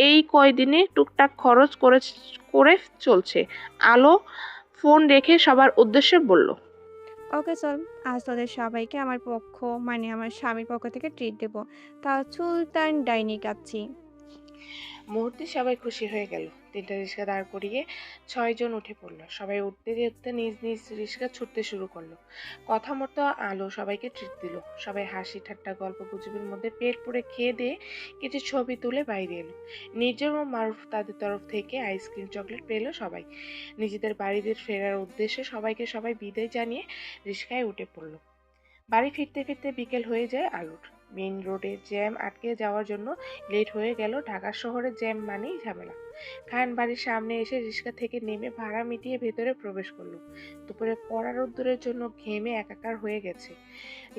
এই কয়দিনে টুকটাক খরচ করে চলছে। আলো ফোন রেখে সবার উদ্দেশ্যে বলল, ওকে চল, আজ তোদের সবাইকে আমার আমার স্বামীর পক্ষ থেকে ট্রিট দেবো। তাও সুলতান ডাইনি কাচ্ছি। মুহূর্তে সবাই খুশি হয়ে গেল। 3টা রিক্সা দাঁড় করিয়ে 6 জন উঠে পড়ল। সবাই উঠতে উঠতে নিজ নিজ রিক্সা ছুটতে শুরু করলো। কথা মতো আলো সবাইকে ট্রিট দিল। সবাই হাসি ঠাট্টা গল্প গুজবের মধ্যে পেট পুড়ে খেয়ে দিয়ে কিছু ছবি তুলে বাইরে এলো। নির্জন ও মারুফ তাদের তরফ থেকে আইসক্রিম চকলেট পেল সবাই। নিজেদের বাড়িতে ফেরার উদ্দেশ্যে সবাই বিদায় জানিয়ে রিক্সায় উঠে পড়ল। বাড়ি ফিরতে ফিরতে বিকেল হয়ে যায় আলোর। মেইন রোডে জ্যাম আটকে যাওয়ার জন্য লেট হয়ে গেল। ঢাকা শহরে জ্যাম মানেই ঝামেলা। খান বাড়ির সামনে এসে রিক্সা থেকে নেমে ভাড়া মিটিয়ে ভেতরে প্রবেশ করলো। দুপুরে কড়া রোদ্দুরের জন্য ঘেমে একাকার হয়ে গেছে।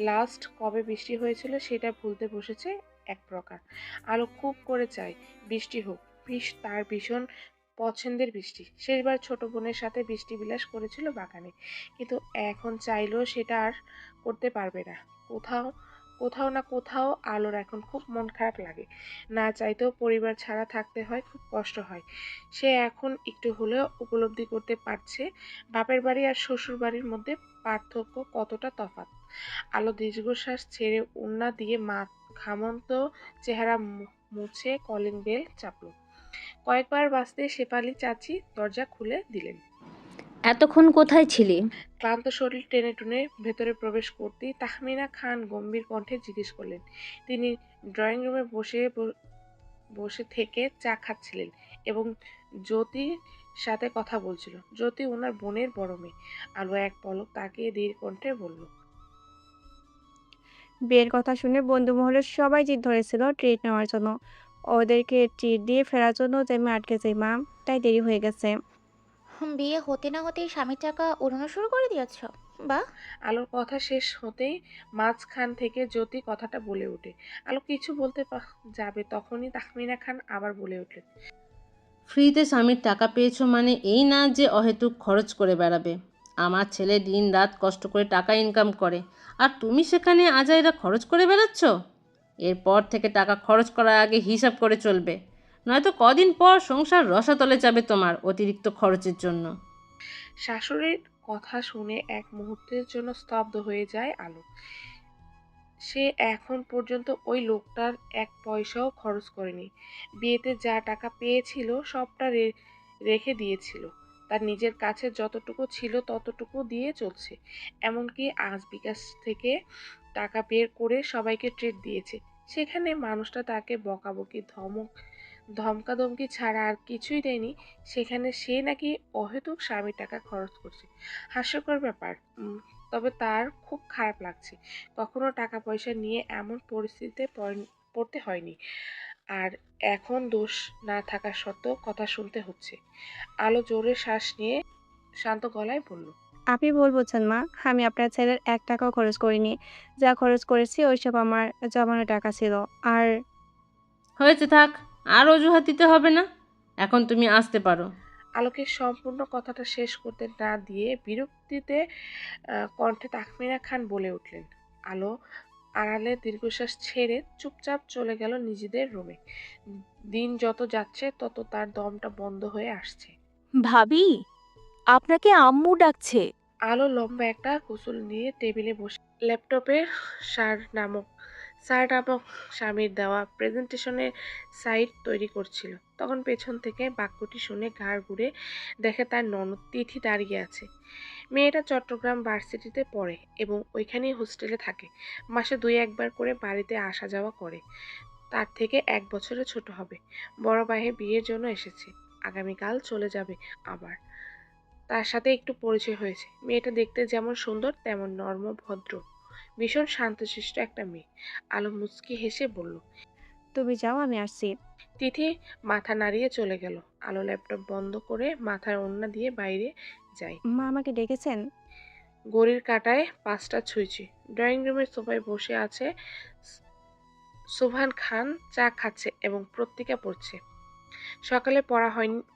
লাস্ট কবে বৃষ্টি হয়েছিল সেটা ভুলতে বসেছে এক প্রকার। আলো খুব করে চায় বৃষ্টি হোক। তার ভীষণ পছন্দের বৃষ্টি। শেষবার ছোট বোনের সাথে বৃষ্টি বিলাস করেছিল বাগানে, কিন্তু এখন চাইলেও সেটা আর করতে পারবে না। কোথাও আলোর এখন খুব মন খারাপ লাগে। না চাইতেও পরিবার ছাড়া থাকতে হয়, খুব কষ্ট হয়। সে এখন একটু হলেও উপলব্ধি করতে পারছে বাপের বাড়ি আর শ্বশুর বাড়ির মধ্যে পার্থক্য কতটা তফাৎ। আলো দীর্ঘশ্বাস ছেড়ে ওড়না দিয়ে ঘামন্ত চেহারা মুছে কলিং বেল চাপলো। কয়েকবার বাজতে শেফালি চাচি দরজা খুলে দিলেন। এতক্ষণ কোথায় ছিলি? ক্লান্ত শরীর টেনে টুনে ভেতরে প্রবেশ করতেই তাহমিনা খান গম্ভীর কণ্ঠে জিজ্ঞেস করলেন। তিনি ড্রয়িং রুমে বসে থেকে চা খাচ্ছিলেন এবং জ্যোতির সাথে কথা বলছিল। জ্যোতি ওনার বোনের বড় মেয়ে। আলো এক পলক তাকিয়ে ধীর কণ্ঠে বলল, বিয়ের কথা শুনে বন্ধু মহলের সবাই জিদ ধরেছিল ট্রিট নেওয়ার জন্য। ওদেরকে ট্রিট দিয়ে ফেরার জন্য জ্যামে আটকে যাই মা, তাই দেরি হয়ে গেছে। বিয়ে হতে না হতেই স্বামীর টাকা উড়ানো শুরু করে দিয়েছ? বাহ। আলোর কথা শেষ হতেই মাঝখান থেকে জ্যোতি কথাটা বলে ওঠে। আলো কিছু বলতে যাবে তখনই তাহমিনা খান আবার বলে উঠলেন, ফ্রিতে স্বামীর টাকা পেয়েছো মানে এই না যে অহেতুক খরচ করে বেড়াবে। আমার ছেলে দিন রাত কষ্ট করে টাকা ইনকাম করে, আর তুমি সেখানে আজাইরা খরচ করে বেড়াচ্ছ। এরপর থেকে টাকা খরচ করার আগে হিসাব করে চলবে, নয়তো কদিন পর সংসার রসাতলে যাবে তোমার অতিরিক্ত খরচের জন্য। শাশুড়ির কথা শুনে এক মুহূর্তের জন্য স্তব্ধ হয়ে যায় আলো। সে এখন পর্যন্ত ওই লোকটার এক পয়সাও খরচ করেনি। বিয়েতে যা টাকা পেয়েছিল সবটা রেখে দিয়েছিল। তার নিজের কাছে যতটুকু ছিল ততটুকু দিয়ে চলছে। এমনকি আজ বিকাশ থেকে টাকা বের করে সবাইকে ট্রিট দিয়েছে। সেখানে মানুষটা তাকে বকাবকি ধমকাধমকি ছাড়া আর কিছুই দেয়নি। সেখানে সে নাকি অহেতুক স্বামীর টাকা খরচ করছে। হাস্যকর ব্যাপার। তবে তার খুব খারাপ লাগছে। কখনো টাকা পয়সা নিয়ে এমন পরিস্থিতিতে পড়তে হয়নি, আর এখন দোষ না থাকা সত্ত্বেও কথা শুনতে হচ্ছে। আলো জোরে শ্বাস নিয়ে শান্ত গলায় বলল, আপনি ভুল বুঝছেন মা, আমি আপনার ছেলের 1 টাকাও খরচ করিনি। যা খরচ করেছি ওইসব আমার জমানো টাকা ছিল। আর হয়েছে, থাক, আর অজুহাত দিতে হবে না, এখন তুমি আসতে পারো। আলোকে সম্পূর্ণ কথাটা শেষ করতে না দিয়ে বিরক্তিতে কণ্ঠে তাহমিনা খান বলে উঠলেন। আলো আড়ালে দীর্ঘশ্বাস ছেড়ে চুপচাপ চলে গেল নিজেদের রুমে। দিন যত যাচ্ছে তত তার দমটা বন্ধ হয়ে আসছে। ভাবি, আপনাকে আম্মু ডাকছে। আলো লম্বা একটা গোসল নিয়ে টেবিলে বসে ল্যাপটপে স্যার নামক স্বামীর দেওয়া প্রেজেন্টেশনের সাইট তৈরি করছিল। তখন পেছন থেকে বাক্যটি শুনে ঘাড় ঘুরে দেখে তার ননদ তিথি দাঁড়িয়ে আছে। মেয়েটা চট্টগ্রাম ভার্সিটিতে পড়ে এবং ওইখানেই হোস্টেলে থাকে। মাসে 2-1 বার করে বাড়িতে আসা যাওয়া করে। তার থেকে 1 বছরের ছোট হবে। বড় ভাইয়ের বিয়ের জন্য এসেছে, আগামীকাল চলে যাবে আবার। তার সাথে একটু পরিচয় হয়েছে। মেয়েটা দেখতে যেমন সুন্দর তেমন নর্ম ভদ্র, ভীষণ শান্তশিষ্ট একটা মেয়ে। আলো মুচকি হেসে বলল, তুমি যাও, আমি আসছি। তিথি মাথা নাড়িয়ে চলে গেল। আলো ল্যাপটপ বন্ধ করে মাথার ওড়না দিয়ে বাইরে যায়। মা আমাকে ডেকেছেন? ঘড়ির কাঁটায় 5টা ছুঁইছি। ড্রয়িং রুমের সোফায় বসে আছে সোবহান খান, চা খাচ্ছে এবং পত্রিকা পড়ছে। সকালে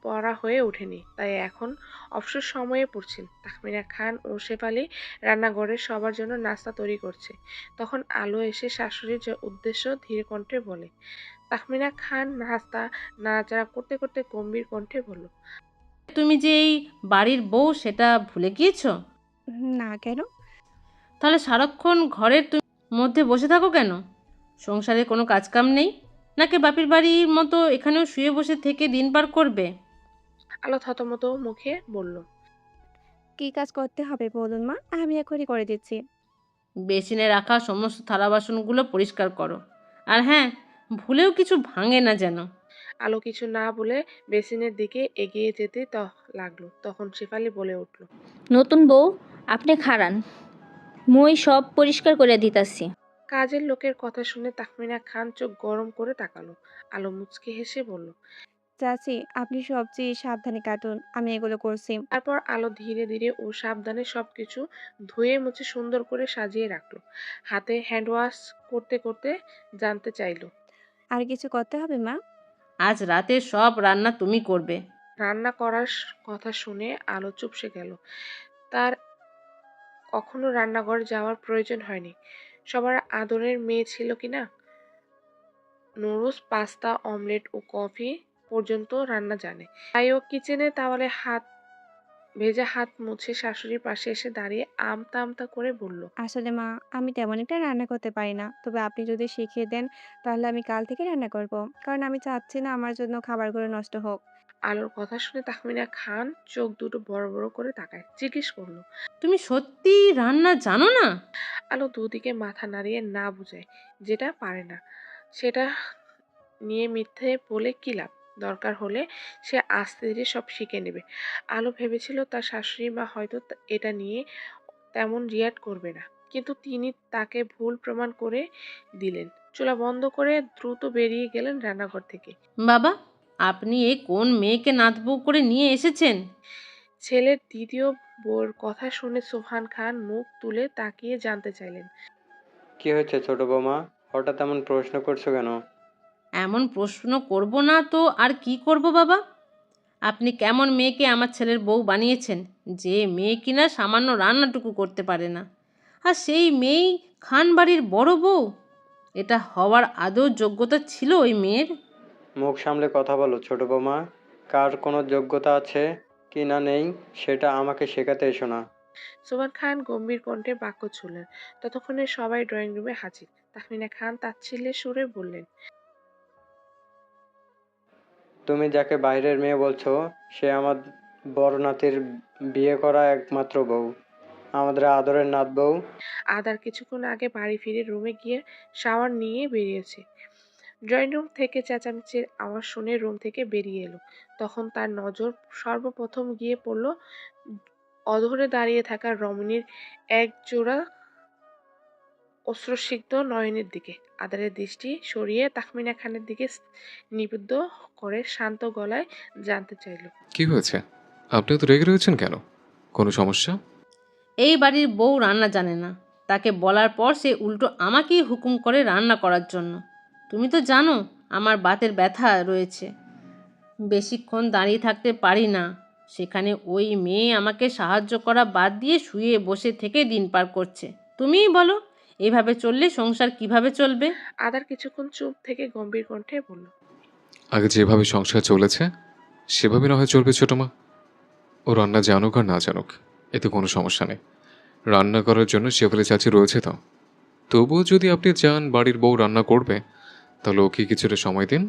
পড়া হয়ে ওঠেনি, তাই এখন অবসর সময়ে পড়ছেন। তাহমিনা খান ও শেফালি রান্নাঘরে সবার জন্য নাস্তা তৈরি করছে। তখন আলো এসে শাশুড়ির উদ্দেশ্য ধীরে কণ্ঠে বলে। তাহমিনা খান নাস্তা নাড়াচাড়া করতে করতে গম্ভীর কণ্ঠে বলল, তুমি যে এই বাড়ির বউ সেটা ভুলে গিয়েছো? না, কেন? তাহলে সারাক্ষণ ঘরের তুমি মধ্যে বসে থাকো কেন? সংসারে কোনো কাজকাম নেই? নাকি বাপের বাড়ির মতো এখানেও শুয়ে বসে থেকে দিন পার করবে? আলো থতমত মুখে বলল, কি কাজ করতে হবে বলুন মা, আমি এখনই করে দিচ্ছি। বেসিনে রাখা সমস্ত থালা বাসনগুলো পরিষ্কার করো। আর হ্যাঁ, ভুলেও কিছু ভাঙে না যেন। আলো কিছু না বলে বেসিনের দিকে এগিয়ে যেতে লাগলো। তখন শেফালি বলে উঠল, নতুন বউ, আপনি খাড়ান, মুই সব পরিষ্কার করে দিতাছি। কাজের লোকের কথা শুনে তাহমিনা খান চোখ গরম করে তাকালো। আলো মুচকি হেসে বলল, চাচি, আপনি সবচেয়ে সাবধানে কাটুন, আমি এগুলো করছি। তারপর আলো ধীরে ধীরে ও সাবধানে সবকিছু ধুয়ে মুছে সুন্দর করে সাজিয়ে রাখলো। হাতে হ্যান্ড ওয়াশ করতে করতে জানতে চাইলো, আর কিছু করতে হবে মা? আজ রাতে সব রান্না তুমি করবে। রান্না করার কথা শুনে আলো চুপসে গেল। তার কখনো রান্নাঘর যাওয়ার প্রয়োজন হয়নি। সবার আদরের মেয়ে ছিল কিনা। নুরুস পাস্তা, অমলেট ও কফি পর্যন্ত রান্না জানে। তাই ও কিচেনে তাওয়ালে ভেজা হাত মুছে শাশুড়ির পাশে এসে দাঁড়িয়ে আমতা আমতা করে বলল, আসলে মা, আমি তেমন একটা রান্না করতে পারি না, তবে আপনি যদি শিখিয়ে দেন তাহলে আমি কাল থেকে রান্না করব, কারণ আমি চাচ্ছি না আমার জন্য খাবারগুলো নষ্ট হোক। আলোর কথা শুনে তাহমিনা খান চোখ দুটো বড় বড় করে তাকায়, জিজ্ঞেস করলো, তুমি সত্যি রান্না জানো না? আলো দুদিকে মাথা নাড়িয়ে না বুঝায়, যেটা পারে না সেটা নিয়ে মিথ্যে বলে কি লাভ। দরকার হলে সে আস্তে ধীরে সব শিখে নেবে। আলো ভেবেছিল তার শাশুড়ি মা হয়তো এটা নিয়ে তেমন রিয়াক্ট করবে না, কিন্তু তিনি তাকে ভুল প্রমাণ করে দিলেন। চুলা বন্ধ করে দ্রুত বেরিয়ে গেলেন রান্নাঘর থেকে। বাবা, আপনি এই কোন মেয়েকে নাতবউ করে নিয়ে এসেছেন? ছেলের দ্বিতীয় বউর কথা শুনে সোবহান খান মুখ তুলে তাকিয়ে জানতে চাইলেন, কি হয়েছে ছোট বৌমা, হঠাৎ এমন প্রশ্ন করছো কেন? এমন প্রশ্ন করব না তো আর কি করব বাবা? আপনি কেমন মেয়েকে আমার ছেলের বউ বানিয়েছেন, যে মেয়ে কিনা সামান্য রান্নাটুকু করতে পারে না, আর সেই মেয়েই খান বাড়ির বড় বউ? এটা হওয়ার আদৌ যোগ্যতা ছিল ওই মেয়ের? মুখ সামলে কথা বলো ছোট বৌমা, কার কোনো যোগ্যতা আছে কি না নেই সেটা আমাকে শেখাতে এসো না। সোবহান খান গম্ভীর কণ্ঠে বাক্য ছুড়লেন। ততক্ষণে সবাই ড্রয়িং রুমে হাজির। তাহমিনা খান তাচ্ছিল্যের সুরে বললেন, তুমি যাকে বাইরের মেয়ে বলছো সে আমার বড় নাতির বিয়ে করা একমাত্র বউ, আমাদের আদরের নাত বউ। আদার কিছুক্ষণ আগে বাড়ি ফিরে রুমে গিয়ে শাওয়ার নিয়ে বেরিয়েছে। ড্রয়িং রুম থেকে চেঁচামেচির আওয়াজ শুনে রুম থেকে বেরিয়ে এলো। তখন তার নজর সর্বপ্রথম গিয়ে পড়ল অধরে দাঁড়িয়ে থাকা রমণীর এক জোড়া অশ্রুসিক্ত নয়নের দিকে। আদারের দৃষ্টি সরিয়ে তাহমিনা খানের দিকে নিবদ্ধ করে শান্ত গলায় জানতে চাইল, কি হয়েছে? আপনি তো রেগে রয়েছেন কেন? কোনো সমস্যা? এই বাড়ির বউ রান্না জানে না, তাকে বলার পর সে উল্টো আমাকেই হুকুম করে রান্না করার জন্য। তুমি তো জানো আমার বাতের ব্যথা রয়েছে, বেশিক্ষণ দাঁড়িয়ে থাকতে পারি না। সেখানে ওই মেয়ে আমাকে সাহায্য করা বাদ দিয়ে শুয়ে বসে থেকে দিন পার করছে। তুমিই বলো, এভাবে চললে সংসার কিভাবে চলবে? আদার কিছুক্ষণ চুপ থেকে গম্ভীর কণ্ঠে বলল, আগে যেভাবে সংসার চলেছে সেভাবে না হয় চলবে ছোটো মা। ও রান্না জানুক আর না জানুক এতে কোনো সমস্যা নেই। রান্না করার জন্য শেফালি চাচি রয়েছে তো। তবুও যদি আপনি চান বাড়ির বউ রান্না করবে, তাহলে ওকে কিছুটা সময় দিন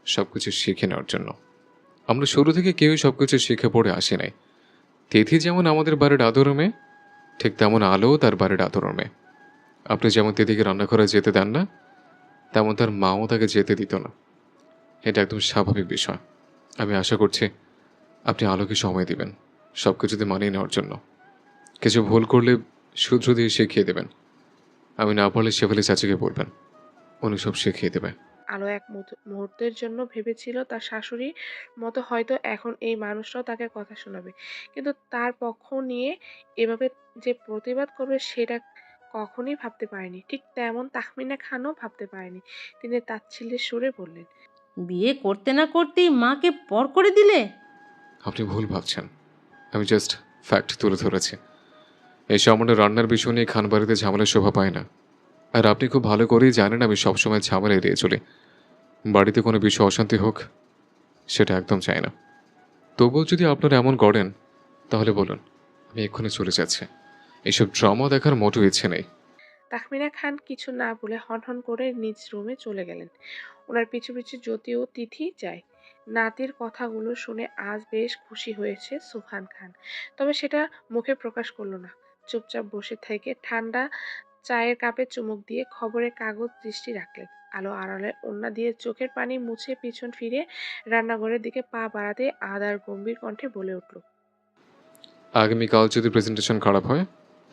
সব কিছু শিখে নেওয়ার জন্য। আমরা শুরু থেকে কেউই সব কিছু শিখে পড়ে আসি নাই। তিথি যেমন আমাদের বাড়ির আদর মেয়ে, ঠিক তেমন আলোও তার বাড়ির আদর মেয়ে। আপনি যেমন তিথিকে রান্নাঘরে যেতে দেন না, তেমন তার মাও তাকে যেতে দিত না। এটা একদম স্বাভাবিক বিষয়। আমি আশা করছি আপনি আলোকে সময় দিবেন সব কিছুতে মানিয়ে নেওয়ার জন্য। কিছু ভুল করলে সূত্র দিয়ে শিখিয়ে দেবেন। আমি না পারলে শেফালি চাচিকে বলবেন, উনি সব শিখিয়ে দেবে। আলো এক মুহূর্তের জন্য ভেবেছিল তার শাশুড়ির মতো হয়তো এখন এই মানুষটাও তাকে কথা শোনাবে, কিন্তু তার পক্ষ নিয়ে এভাবে যে প্রতিবাদ করবে সেটা কখনোই ভাবতে পারেনি। ঠিক তেমন তাহমিনা খানও ভাবতে পারেনি। তিনি তাচ্ছিল্যের সুরে বললেন, বিয়ে করতে না করতেই মাকে পর করে দিলে? আপনি ভুল ভাবছেন, আমি জাস্ট ফ্যাক্ট তুলে ধরেছি। এই সামান্য রান্নার বিষয় নিয়ে খান বাড়িতে ঝামেলা শোভা পায় না। আর আপনি খুব ভালো করেই জানেন আমি সবসময় ঝামেলা এড়িয়ে চলি। বাড়িতে কোনো বিষয় অশান্তি হোক সেটা একদম চাই না। তবুও যদি আপনারা এমন করেন তাহলে বলুন, আমি এক্ষুনি চলে যাচ্ছি। এইসব ড্রামা দেখার মোটেও ইচ্ছে নেই। তাহমিনা খান কিছু না বলে হনহন করে নিজ রুমে চলে গেলেন। ওনার পিছু পিছু জ্যোতি ও তিথি যায়। নাতির কথাগুলো শুনে আজ বেশ খুশি হয়েছে সুফান খান, তবে সেটা মুখে প্রকাশ করলো না। চুপচাপ বসে থেকে ঠান্ডা চায়ের কাপে চুমুক দিয়ে খবরের কাগজ দৃষ্টি রাখলেন। আলো আড়ালে ওড়না দিয়ে চোখের পানি মুছে পিছন ফিরে রান্নাঘরের দিকে পা বাড়াতে আদার গম্ভীর কণ্ঠে বলে উঠল, আগামীকাল যদি প্রেজেন্টেশন খারাপ হয়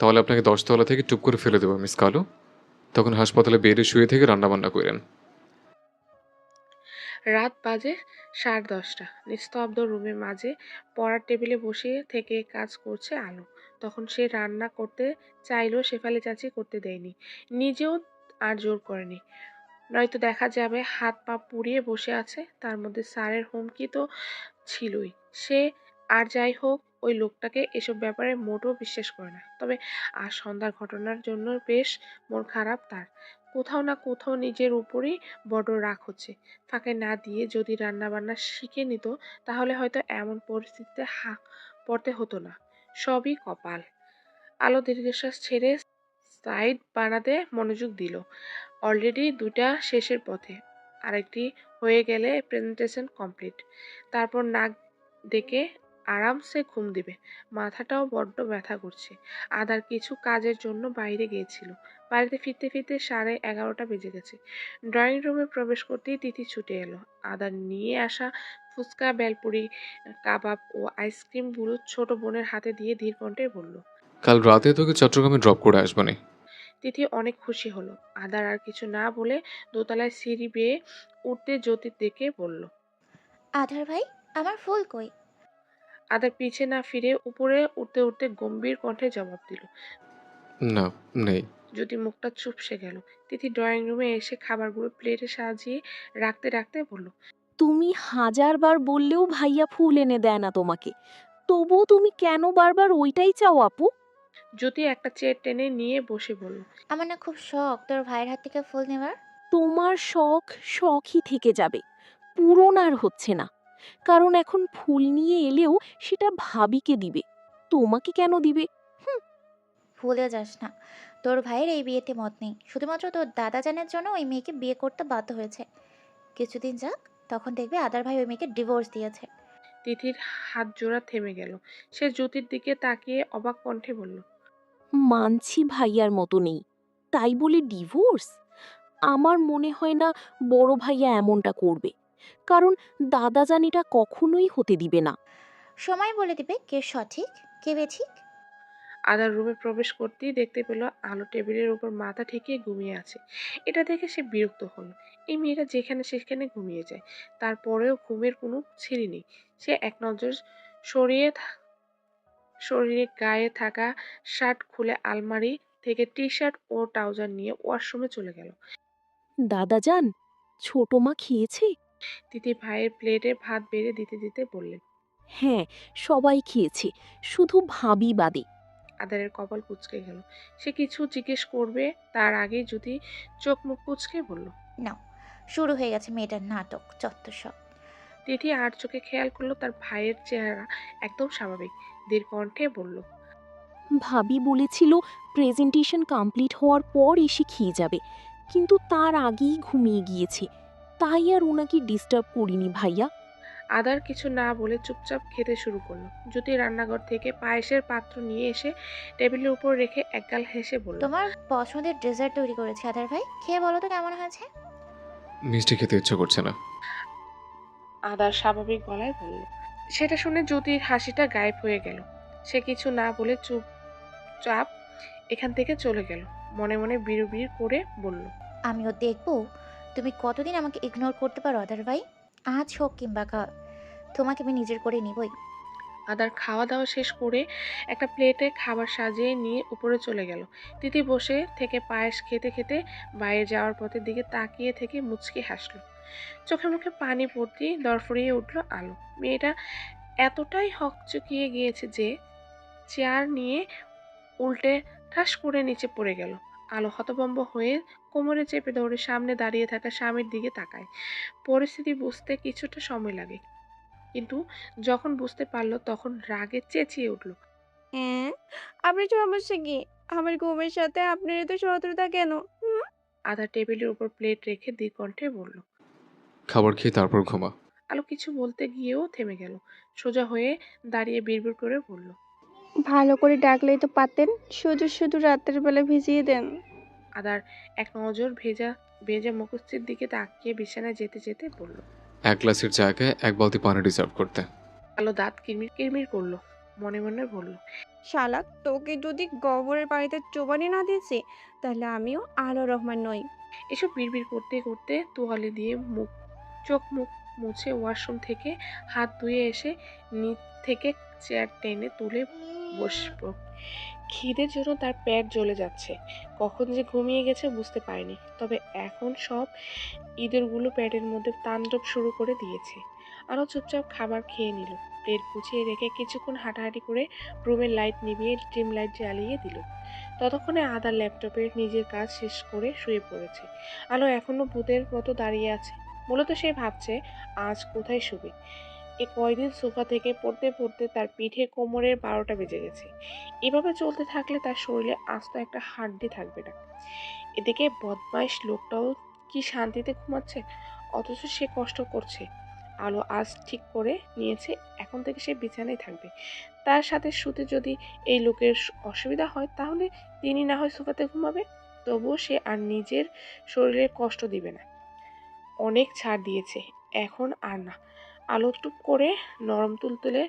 তাহলে আপনাকে 10 তলা থেকে টুপ করে ফেলে দেবো মিস কালু। তখন হাসপাতালে বেডে শুয়ে থেকে রান্নাবান্না করেন। রাত বাজে 10:30। নিস্তব্ধ রুমের মাঝে পড়ার টেবিলে বসে থেকে কাজ করছে আলো। তখন সে রান্না করতে চাইলেও শেফালি চাচি করতে দেয়নি, নিজেও আর জোর করেনি। নয়তো দেখা যাবে হাত পা পুড়িয়ে বসে আছে। তার মধ্যে স্যারের হুমকি তো ছিলই। সে আর যাই হোক ওই লোকটাকে এসব ব্যাপারে মোটেও বিশ্বাস করে না। তবে আজ সন্ধ্যার ঘটনার জন্য বেশ মন খারাপ তার। কোথাও না কোথাও নিজের উপরই বড় রাগ হচ্ছে। ফাঁকে না দিয়ে যদি রান্নাবান্না শিখে নিত তাহলে হয়তো এমন পরিস্থিতিতে পড়তে হতো না। সবই কপাল। আলো দীর্ঘশ্বাস ছেড়ে সাইড বানাতে মনোযোগ দিল। অলরেডি 2টা শেষের পথে, আরেকটি হয়ে গেলে প্রেজেন্টেশন কমপ্লিট। তারপর নাক ডেকে আরামসে ঘুম দিবে। মাথাটাও বড্ড ব্যথা করছে। আদার কিছু কাজের জন্য বাইরে গিয়েছিল। বাড়িতে ফিরতে ফিরতে 11:30 বেজে গেছে। ড্রয়িং রুমে প্রবেশ করতেই তিথি ছুটে এলো। আদার নিয়ে আসা ফুচকা, বেলপুরি, কাবাব ও আইসক্রিমগুলো ছোট বোনের হাতে দিয়ে ধীর কণ্ঠে বলল, কাল রাতে তোকে চট্টগ্রামে ড্রপ করে আসবানি। তিথি অনেক খুশি হলো। আদার আর কিছু না বলে দোতলায় সিঁড়ি বেয়ে উঠতে জ্যোতির দিকে বলল, আধার ভাই, আমার ফুল কই? আদার পিছে না ফিরে উপরে উঠতে উঠতে গম্ভীর কণ্ঠে জবাব দিল। না, নেই। জ্যোতি মুখটা চুপসে গেল। তিথি ড্রয়িং রুমে এসে খাবারগুলো প্লেটে সাজিয়ে রাখতে রাখতে বলল, তুমি 1000বার বললেও ভাইয়া ফুল এনে দেয় না তোমাকে, তবুও তুমি কেন বারবার ওইটাই চাও আপু? জ্যোতি একটা চেয়ার টেনে নিয়ে বসে বলল, আমার না খুব শখ তোর ভাইয়ের হাত থেকে ফুল নেওয়ার। তোমার শখ শখই থেকে যাবে, পূরণ আর হচ্ছে না। কারণ এখন ফুল নিয়ে এলেও সেটা ভাবিকে দিবে, তোমাকে কেন দিবে? ভুলে যাস না, তোর ভাইয়ের এই বিয়েতে মত নেই। শুধুমাত্র তোর দাদা জানের জন্য ওই মেয়েকে বিয়ে করতে বাধ্য হয়েছে। কিছুদিন যাক, তখন দেখবে আদার ভাই ওই মেয়েকে ডিভোর্স দিয়েছে। তিথির হাত জোড়া থেমে গেল। সে জ্যোতির দিকে তাকিয়ে অবাক কণ্ঠে বলল, মানছি ভাইয়ার মতো নেই, তাই বলে ডিভোর্স? আমার মনে হয় না বড় ভাইয়া এমনটা করবে, কারণ দাদা জানিটা কখনোই হতে দিবে না। সময় বলে দিবে কে সঠিক কে বেঠিক। আদার রুমে প্রবেশ করতেই দেখতে পেল আলো টেবিলের উপর মাথা ঠেকিয়ে ঘুমিয়ে আছে। এটা দেখে সে বিরক্ত হলো। এই মেয়েটা যেখানে সেখানে ঘুমিয়ে যায়, তারপরেও ঘুমের কোনো ছিঁড়ি নেই। সে এক নজর সরিয়ে শরীরে গায়ে থাকা শার্ট খুলে আলমারি থেকে টি শার্ট ও ট্রাউজার নিয়ে ওয়াশরুমে চলে গেল। দাদা যান, ছোট মা খেয়েছে? তিথি ভাইয়ের প্লেটে ভাত বেড়ে দিতে দিতে বললেন, হ্যাঁ, সবাই খেয়েছে, শুধু ভাবি বাদে। আদারের কপাল কুঁচকে গেল। সে কিছু জিজ্ঞেস করবে তার আগেই যদি চোখ মুখ কুঁচকে বলল, নাও, শুরু হয়ে গেছে মেয়েটার নাটক চত্বর সব। তিথি আর চোখে খেয়াল করলো তার ভাইয়ের চেহারা একদম স্বাভাবিক। ধীর কণ্ঠে বলল, ভাবি বলেছিল প্রেজেন্টেশন কমপ্লিট হওয়ার পর এসে খেয়ে যাবে, কিন্তু তার আগেই ঘুমিয়ে গিয়েছে, তাই আর ওনাকে ডিস্টার্ব করিনি ভাইয়া। আদার কিছু না বলে চুপচাপ খেতে শুরু করলো। জ্যোতি রান্নাঘর থেকে পায়েসের পাত্র নিয়ে এসে টেবিলের উপর রেখে একগাল হেসে বলল, তোমার পছন্দের ডেজার্ট তৈরি করেছি আধার ভাই, খেয়ে বলো তো কেমন হয়েছে। মিষ্টি খেতে ইচ্ছা করছে না। আদার স্বাভাবিক গলায় বলল। সেটা শুনে জ্যোতির হাসিটা গায়েব হয়ে গেল। সে কিছু না বলে চুপচাপ এখান থেকে চলে গেল। মনে মনে বিড়বিড় করে বলল, আমিও দেখবো তুমি কতদিন আমাকে ইগনোর করতে পারো আদার ভাই? আজ হোক কিংবা কাল, তোমাকে আমি নিজের করে নিবই। আদার খাওয়া দাওয়া শেষ করে একটা প্লেটে খাবার সাজিয়ে নিয়ে উপরে চলে গেল। তিথি বসে থেকে পায়েস খেতে খেতে বাইরে যাওয়ার পথের দিকে তাকিয়ে থেকে মুচকি হাসলো। চোখে মুখে পানি পড়তেই দরফরিয়ে উঠল আলো। মেয়েটা এতটাই হকচকিয়ে গিয়েছে যে চেয়ার নিয়ে উল্টে ঠাস করে নিচে পড়ে গেল। আলো হতভম্ব হয়ে কোমরে চেপে ধরে সামনে দাঁড়িয়ে থাকা স্বামীর দিকে তাকায়। পরিস্থিতি বুঝতে কিছুটা সময় লাগে, কিন্তু যখন বুঝতে পারলো তখন রাগে চেঁচিয়ে উঠল। হ্যাঁ, আপনার সমস্যা কি? আমার ঘুমের সাথে আপনার এত শত্রুতা কেন? আধা টেবিলের উপর প্লেট রেখে দ্বিকণ্ঠে বলল। খাবার খেয়ে তারপর ঘুমা। আলো কিছু বলতে গিয়েও থেমে গেল। সোজা হয়ে দাঁড়িয়ে বিড়বিড় করে বলল। ভালো করে ডাকলেই তো পাতেন, শুধু শুধু রাতের বেলা ভিজিয়ে দেন। আদার এক নজর ভেজা ভেজা মুখশ্রীর দিকে তাকিয়ে বিছানায় যেতে যেতে বলল। এক গ্লাসের জায়গায় এক বালতি পানি ডিজার্ভ করতে। আলো দাঁত কিরমির কিরমির করলো, মনে মনে বলল। শালা, তোকে যদি গোবরের পানিতে চোবানি না দিয়েছি তাহলে আমিও আলো রহমান নই। এসব বিড়বিড় করতে করতে তোয়ালে দিয়ে চোখ মুখ মুছে ওয়াশরুম থেকে হাত ধুয়ে এসে নিচ থেকে চেয়ার টেনে তুলে বসবো। খিদের জন্য তার পেট জ্বলে যাচ্ছে। কখন যে ঘুমিয়ে গেছে বুঝতে পারেনি, তবে এখন সব ইঁদুরগুলো পেটের মধ্যে তাণ্ডব শুরু করে দিয়েছে। আরও চুপচাপ খাবার খেয়ে নিল। প্লেট গুছিয়ে রেখে কিছুক্ষণ হাঁটাহাঁটি করে রুমের লাইট নিভিয়ে ড্রিম লাইট জ্বালিয়ে দিল। ততক্ষণে আদার ল্যাপটপে নিজের কাজ শেষ করে শুয়ে পড়েছে। আলো এখনো ভূতের মতো দাঁড়িয়ে আছে। মূলত সে ভাবছে আজ কোথায় শুবে। এ কয়দিন সোফা থেকে পড়তে পড়তে তার পিঠে কোমরের 12টা বেজে গেছে। এভাবে চলতে থাকলে তার শরীরে আস্ত একটা হাড্ডি থাকবে না। এদিকে বদমাইশ লোকটাও কি শান্তিতে ঘুমাচ্ছে, অথচ সে কষ্ট করছে। আলো আজ ঠিক করে নিয়েছে এখন থেকে সে বিছানায় থাকবে। তার সাথে শুতে যদি এই লোকের অসুবিধা হয় তাহলে তিনি না হয় সোফাতে ঘুমাবে, তবুও সে আর নিজের শরীরে কষ্ট দিবে না। অনেক ছাড় দিয়েছে, এখন আর না। আলো টুপ করে নরম তুলতুলে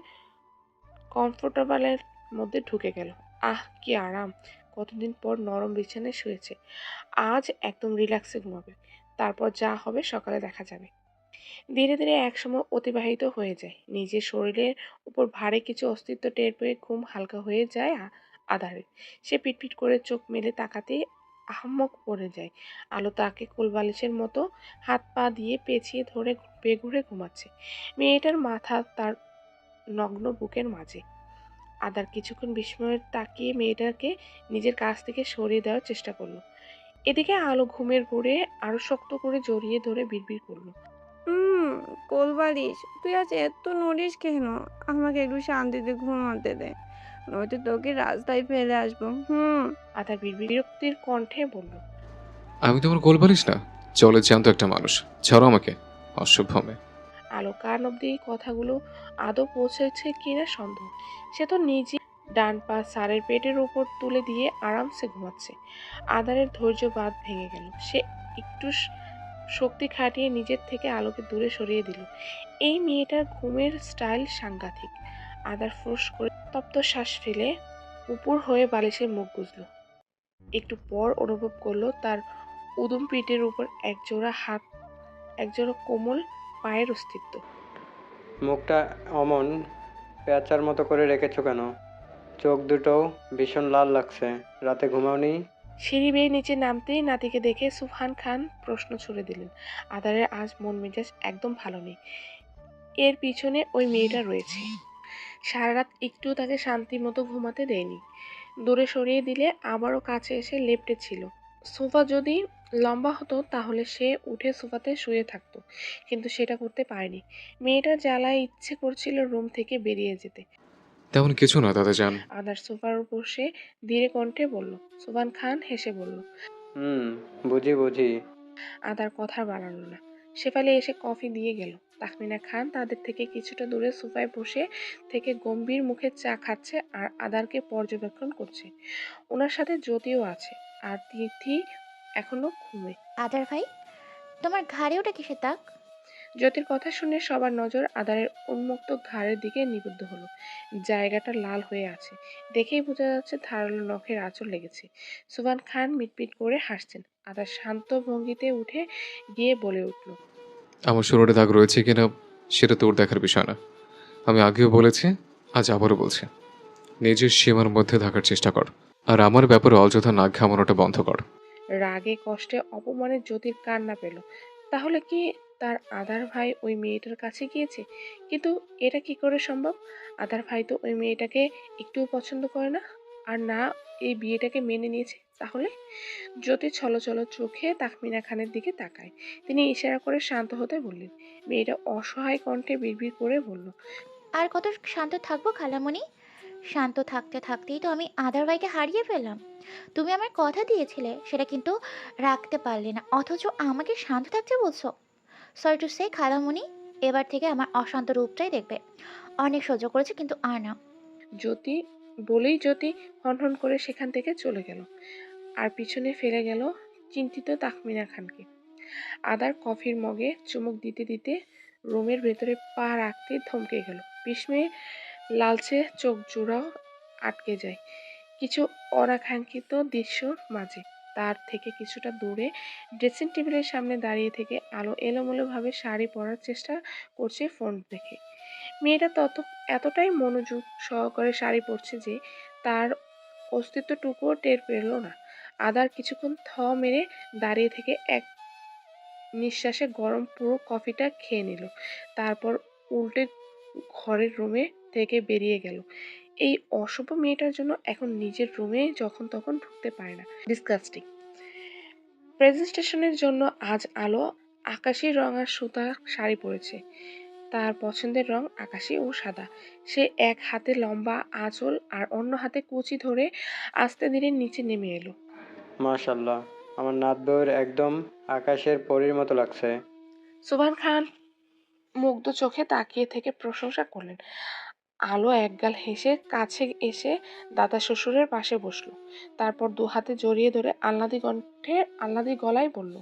কমফোর্টেবলের মধ্যে ঢুকে গেল। আহ, কি আরাম! কতদিন পর নরম বিছানায় শুয়েছে। আজ একদম রিল্যাক্সে ঘুমাবে, তারপর যা হবে সকালে দেখা যাবে। ধীরে ধীরে একসময় অতিবাহিত হয়ে যায়। নিজের শরীরের উপর ভারী কিছু অস্তিত্ব টের পেয়ে ঘুম হালকা হয়ে যায় আধারে। সে পিটপিট করে চোখ মেলে তাকাতেই আহাম্মক পড়ে যায়। আলো তাকে কোলবালিশের মতো হাত পা দিয়ে পেঁচিয়ে ধরে বেঘুরে ঘুমাচ্ছে। মেয়েটার মাথা তার নগ্ন বুকের মাঝে। আদার কিছুক্ষণ বিস্ময়ে তাকিয়ে মেয়েটাকে নিজের কাছ থেকে সরিয়ে দেওয়ার চেষ্টা করলো। এদিকে আলো ঘুমের ঘোরে আরো শক্ত করে জড়িয়ে ধরে বিড়বিড় করলো। কোলবালিশ, তুই আজ এত নড়িস কেন? আমাকে একটু শান্তিতে ঘুমাতে দে, নয়তো তোকে রাস্তায় ফেলে আসবো। আদা বিরক্তির কণ্ঠে বলল। আমি তোমার গোল বলিস না, চলে জ্যান্ত একটা মানুষ, ছাড়ো আমাকে, অসভ্য মেয়ে। আলো কান অব্দি এই কথাগুলো আদৌ পৌঁছেছে কিনা সন্দেহ। সে তো নিজে ডান পা সারের পেটের উপর তুলে দিয়ে আরামসে ঘুমাচ্ছে। আদারের ধৈর্য বাঁধ ভেঙে গেল। সে একটু শক্তি খাটিয়ে নিজের থেকে আলোকে দূরে সরিয়ে দিল। এই মেয়েটার ঘুমের স্টাইল সাংঘাতিক। আদার ফোঁস করে তপ্ত শ্বাস ফেলে উপর হয়ে বালিশের মুখ গুজল। একটু পর অনুভব করলো তার উদুম পিঠের উপর একজোড়া কোমল পায়ের অস্তিত্ব। মুখটা অমন পেঁচার মতো করে রেখেছো কেন? চোখ দুটোও ভীষণ লাল লাগছে। রাতে ঘুমাওনি? সিঁড়ি বেয়ে নিচে নামতেই নাতিকে দেখে সুবহান খান প্রশ্ন ছুড়ে দিলেন। আদারের আজ মন মেজাজ একদম ভালো নেই। এর পিছনে ওই মেয়েটা রয়েছে। সারা রাত একটুও তাকে শান্তি মতো ঘুমাতে দেয়নি। দূরে সরিয়ে দিলে আবারও কাছে এসে লেপ্টে ছিল। সোফা যদি লম্বা হতো তাহলে সে উঠে সোফাতে শুয়ে থাকতো, কিন্তু সেটা করতে পারেনি। মেয়েটার জ্বালায় ইচ্ছে করছিল রুম থেকে বেরিয়ে যেতে। তেমন কিছু না দাদা যান। আদার সোফার উপর সে ধীরে কণ্ঠে বলল। সুবহান খান হেসে বলল। বুঝি। আদার কথা বাড়ালো না। শেফালি এসে কফি দিয়ে গেল। তাহমিনা খান তাদের থেকে কিছুটা দূরে সোফায় বসে থেকে গম্ভীর মুখে চা খাচ্ছে আর আদারকে পর্যবেক্ষণ করছে। ওনার সাথে জ্যোতিও আছে, আর তিথি এখনো ঘুমে। আদার ভাই, তোমার ঘাড়ে ওটা কিসের দাগ? জ্যোতির কথা শুনে সবার নজর আদারের উন্মুক্ত ঘাড়ের দিকে নিবদ্ধ হলো। জায়গাটা লাল হয়ে আছে, দেখেই বোঝা যাচ্ছে ধারালো নখের আঁচড় লেগেছে। সুবহান খান মিটমিট করে হাসছেন। আদার শান্ত ভঙ্গিতে উঠে গিয়ে বলে উঠল, আমার শরীরে দাগ রয়েছে কিনা সেটা তোর দেখার বিষয় না। আমি আগেও বলেছি, আজ আবারও বলছি, নিজের সীমার মধ্যে থাকার চেষ্টা কর, আর আমার ব্যাপারে অযথা নাক ঘামানোটা বন্ধ কর। রাগে কষ্টে অপমানে জ্যোতির কান্না পেল। তাহলে কি তার আদার ভাই ওই মেয়েটার কাছে গিয়েছে? কিন্তু এটা কি করে সম্ভব? আদার ভাই তো ওই মেয়েটাকে একটুও পছন্দ করে না, আর না এই বিয়েটাকে মেনে নিয়েছে। তাহলে জ্যোতি ছলছল চোখে তাহমিনা খানের দিকে তাকায়। তিনি ইশারা করে শান্ত হতে বললেন। মেয়েটা অসহায় কণ্ঠে বিড়বিড় করে বলল, আর কত শান্ত থাকবো খালামণি? শান্ত থাকতে থাকতেই তো আমি আদার ভাইকে হারিয়ে ফেললাম। তুমি আমার কথা দিয়েছিলে, সেটা কিন্তু রাখতে পারলে না, অথচ আমাকে শান্ত থাকতে বলছো। সরি টু সে খালামণি, এবার থেকে আমার অশান্ত রূপটাই দেখবে। অনেক সহ্য করেছে, কিন্তু আর না। জ্যোতি বলেই জ্যোতি হনহন করে সেখান থেকে চলে গেল, আর পিছনে ফেলে গেল চিন্তিত তাহমিনা খানকে। আদার কফির মগে চুমুক দিতে দিতে রুমের ভেতরে পা রাখতে থমকে গেল। বিস্ময়ে লালচে চোখ জোড়াও আটকে যায় কিছু অনাকাঙ্ক্ষিত দৃশ্যর মাঝে। তার থেকে কিছুটা দূরে ড্রেসিং টেবিলের সামনে দাঁড়িয়ে থেকে আলো এলোমেলোভাবে শাড়ি পরার চেষ্টা করছে ফোন দেখে। মেয়েটা এতটাই মনোযোগ সহকারে শাড়ি পরছে যে তার অস্তিত্বটুকুও টের পেল না। আদার কিছুক্ষণ মেরে দাঁড়িয়ে থেকে এক নিঃশ্বাসে গরম পুরো কফিটা খেয়ে নিল। তারপর উল্টে ঘরের রুমে থেকে বেরিয়ে গেল। এই অসভ্য মেয়েটার জন্য এখন নিজের রুমে যখন তখন ঢুকতে পারে না। ডিসগাস্টিং। প্রেজেন্টেশনের জন্য আজ আলো আকাশি রঙা সুতা শাড়ি পরেছে। তার পছন্দের রং আকাশি ও সাদা। সে এক হাতে লম্বা আঁচল আর অন্য হাতে কুচি ধরে আস্তে ধীরে নিচে নেমে এলো। মাশাল্লাহ, আমার নাত বউয়ের একদম আকাশের পরীর মতো লাগছে। সুবহান খান মুগ্ধ চোখে তাকিয়ে থেকে প্রশংসা করলেন। আলো একগাল হেসে কাছে এসে দাদা শ্বশুরের পাশে বসলো। তারপর দু হাতে জড়িয়ে ধরে আহ্লাদি কণ্ঠে আহ্লাদি গলায় বলল,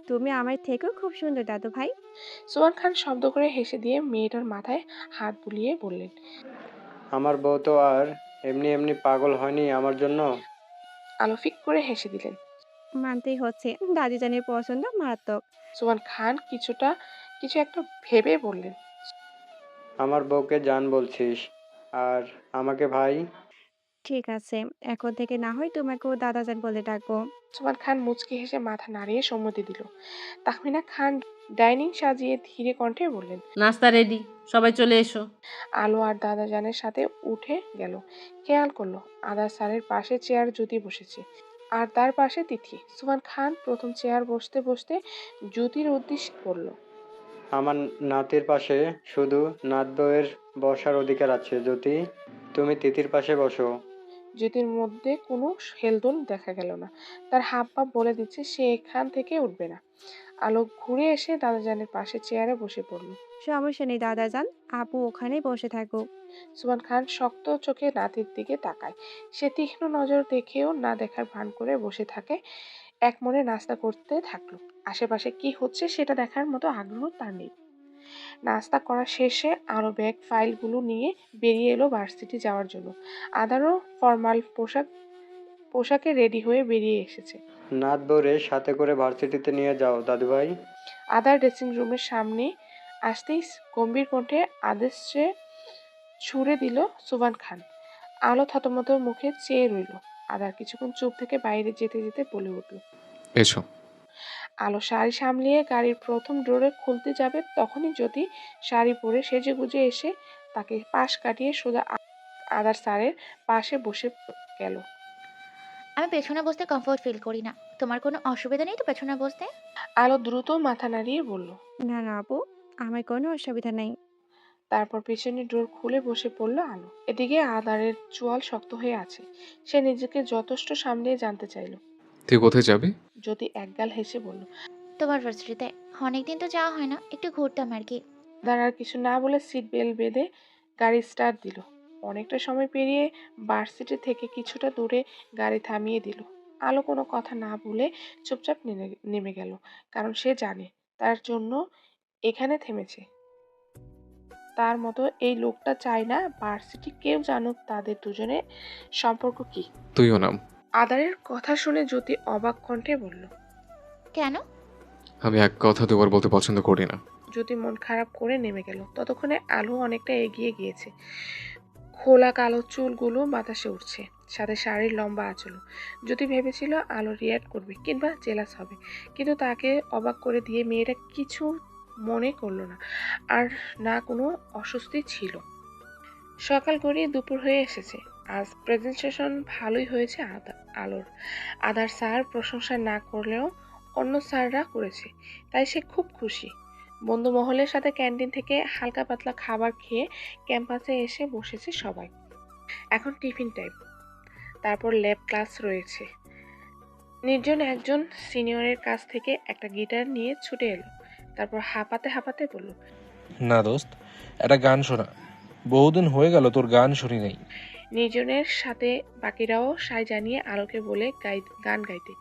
তুমি আমার থেকেও খুব সুন্দর দাদু ভাই। সুবহান খান শব্দ করে হেসে দিয়ে মেয়েটার মাথায় হাত বুলিয়ে বললেন, আমার বউ তো আর এমনি এমনি পাগল হয়নি আমার জন্য। আলো ফিক করে হেসে দিলেন। মানতেই হচ্ছে, দাদিজানের পছন্দ মারাত্মক। সুবহান খান কিছু একটা ভেবে বললেন, আমার বউকে জান বলছিস, আর আমাকে ভাই? ঠিক আছে, এখন থেকে না হয় তোমাকেও দাদাজান বলে ডাকবো। সুবহান খান মুচকি হেসে মাথা নাড়িয়ে সম্মতি দিল। তাহমিনা খান ডাইনিং সাজিয়ে ধীরে কণ্ঠে বললেন, নাস্তা রেডি, সবাই চলে এসো। আলো আর দাদাজানের সাথে উঠে গেল। খেয়াল করলো আদার স্যারের পাশে চেয়ার জ্যোতি বসেছে, আর তার পাশে তিথি। সুবহান খান প্রথম চেয়ার বসতে বসতে জ্যোতির উদ্দেশ্যে বলল, আমার নাতির পাশে শুধু নাত বউয়ের বসার অধিকার আছে। যদি তুমি তিতির পাশে বসো। জ্যোতির মধ্যে কোনো হেলদোল দেখা গেল না। তার হাব ভাব বলে দিচ্ছে সে এখান থেকে উঠবে না। আলো ঘুরে এসে দাদাজানের পাশে চেয়ারে বসে পড়ল। সমস্যা নেই দাদাজান, আপু ওখানেই বসে থাকুক। সুবহান খান শক্ত চোখে নাতির দিকে তাকায়। সে তীক্ষ্ণ নজর দেখেও না দেখার ভান করে বসে থাকে। এক মনে নাস্তা করতে থাকলো। আশেপাশে কি হচ্ছে সেটা দেখার মতো আগ্রহ তার নেই। নাস্তা করা শেষে আরো ব্যাগ ফাইলগুলো নিয়ে বেরিয়ে এলো ভার্সিটি যাওয়ার জন্য। আদারও ফর্মাল পোশাকে রেডি হয়ে বেরিয়ে এসেছে। নাত বউরে সাথে করে ভার্সিটিতে নিয়ে যাও দাদুভাই। আদার ড্রেসিং রুমের সামনে আসতেই গম্ভীর কণ্ঠে আদেশে ছুড়ে দিল সুবহান খান। আলো থতমত মুখে চেয়ে রইল। আদার কিছুক্ষণ চুপ থেকে বাইরে যেতে যেতে বলে উঠল, এসো। আলো শাড়ি সামলিয়ে গাড়ির প্রথম ডোরে খুলতে যাবে তখনই যদি শাড়ি পরে সেজে গুজে এসে তাকে পাশ কাটিয়ে সোজা আদার স্যারের পাশে বসে গেল। আমি পেছনে বসতে কমফোর্ট ফিল করি না। তোমার কোনো অসুবিধা নেই তো পেছনে বসতে? আলো দ্রুত মাথা নাড়িয়ে বলল। না না আপু, আমার কোনো অসুবিধা নেই। তারপর পেছনের ডোর খুলে বসে পড়ল আলো। এদিকে আদারের চোয়াল শক্ত হয়ে আছে। সে নিজেকে যথেষ্ট সামলিয়ে জানতে চাইল। তুই কোথায় যাবি? যদি একগাল হেসে বলল, তোমার ভার্সিটিতে। অনেকদিন তো যাওয়া হয় না, একটু ঘুরতাম আর কি। আদার আর কিছু না বলে সিট বেল্ট বেঁধে গাড়ি স্টার্ট দিল। অনেকটা সময় পেরিয়ে ভার্সিটি থেকে কিছুটা দূরে গাড়ি থামিয়ে দিল। আলো কোনো কথা না বলে চুপচাপ নেমে গেল, কারণ সে জানে তার জন্য এখানে থেমেছে। তার মতো এই লোকটা চায় না ভার্সিটি কেউ জানুক তাদের দুজনের সম্পর্ক কি। তুইও নাম। আদারের কথা শুনে জ্যোতি অবাক কণ্ঠে বলল, কেন? আমি এক কথা দুবার বলতে পছন্দ করি না। জ্যোতি মন খারাপ করে নেমে গেল। ততক্ষণে আলো অনেকটা এগিয়ে গিয়েছে। খোলা কালো চুলগুলো বাতাসে উঠছে, সাথে শাড়ির লম্বা আঁচল। জ্যোতি ভেবেছিল আলো রিয়াক্ট করবে কিংবা জেলাস হবে, কিন্তু তাকে অবাক করে দিয়ে মেয়েটা কিছু মনে করলো না, আর না কোনো অস্বস্তি ছিল। সকাল গড়িয়ে দুপুর হয়ে এসেছে। আজ প্রেজেন্টেশন ভালোই হয়েছে আলোর। আদার স্যার প্রশংসা না করলেও অন্য স্যাররা করেছে, তাই সে খুব খুশি। বন্ধু মহলের সাথে ক্যান্টিন থেকে হালকা পাতলা খাবার খেয়ে ক্যাম্পাসে এসে বসেছে সবাই। এখন টিফিন টাইম, তারপর ল্যাব ক্লাস রয়েছে। নির্জন একজন সিনিয়রের কাছ থেকে একটা গিটার নিয়ে ছুটে এলো, তারপর হাঁপাতে হাঁপাতে বলল, না দোস্ত, একটা গান শোনা। বহুদিন হয়ে গেল তোর গান শুনি নাই। নির্জনের সাথে বাকিরাও সায় জানিয়ে আলোকে বলে গান গাইতে।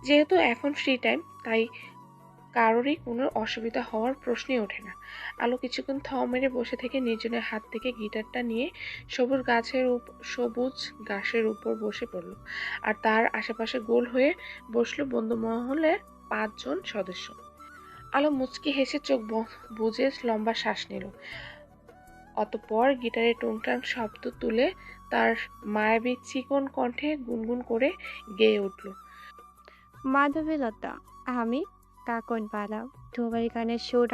যেহেতু এখন ফ্রি টাইম, তাই কারোরই কোনো অসুবিধা হওয়ার প্রশ্নই ওঠে না। আলো কিছুক্ষণ থ মেরে বসে থেকে নির্জনের হাত থেকে গিটারটা নিয়ে সবুজ ঘাসের উপর বসে পড়ল, আর তার আশেপাশে গোল হয়ে বসলো বন্ধু মহলের 5 জন সদস্য। আলো মুচকি হেসে চোখ বুজে লম্বা শ্বাস নিল, অতঃপর গিটারের টুংটাং শব্দ তুলে তার মায়াবী চিকন কণ্ঠে গুনগুন করে গেয়ে উঠল, মাধবীলতা আমি কাকন পালা, তোমার গানের সুর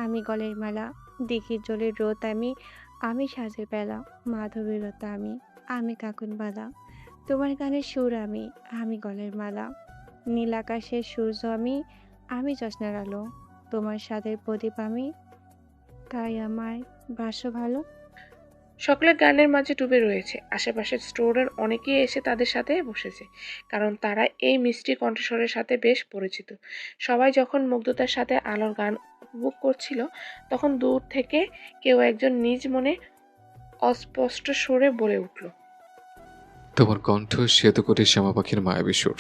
আমি গলের মালা, দেখি জলের রোদ আমি সাজের বেলা, মাধবীলতা আমি কাকন বালা, তোমার গানের সুর আমি গলের মালা, নীল আকাশের সূর্য আমি জ্যোৎস্নার আলো, তোমার স্বাদের প্রদীপ তাই আমার বাসো ভালো। সকলে গানের মাঝে ডুবে রয়েছে। আশেপাশের স্টোরের অনেকেই এসে তাদের সাথে বসেছে, কারণ তারা এই মিষ্টি কণ্ঠস্বরের সাথে বেশ পরিচিত। সবাই যখন মুগ্ধতার সাথে আলোর গান উপভোগ করছিল, তখন দূর থেকে কেউ একজন নিজ মনে অস্পষ্ট সুরে বলে উঠল, তোমার কণ্ঠ শ্বেত কোটির শ্যামা পাখির মায়াবী সুর।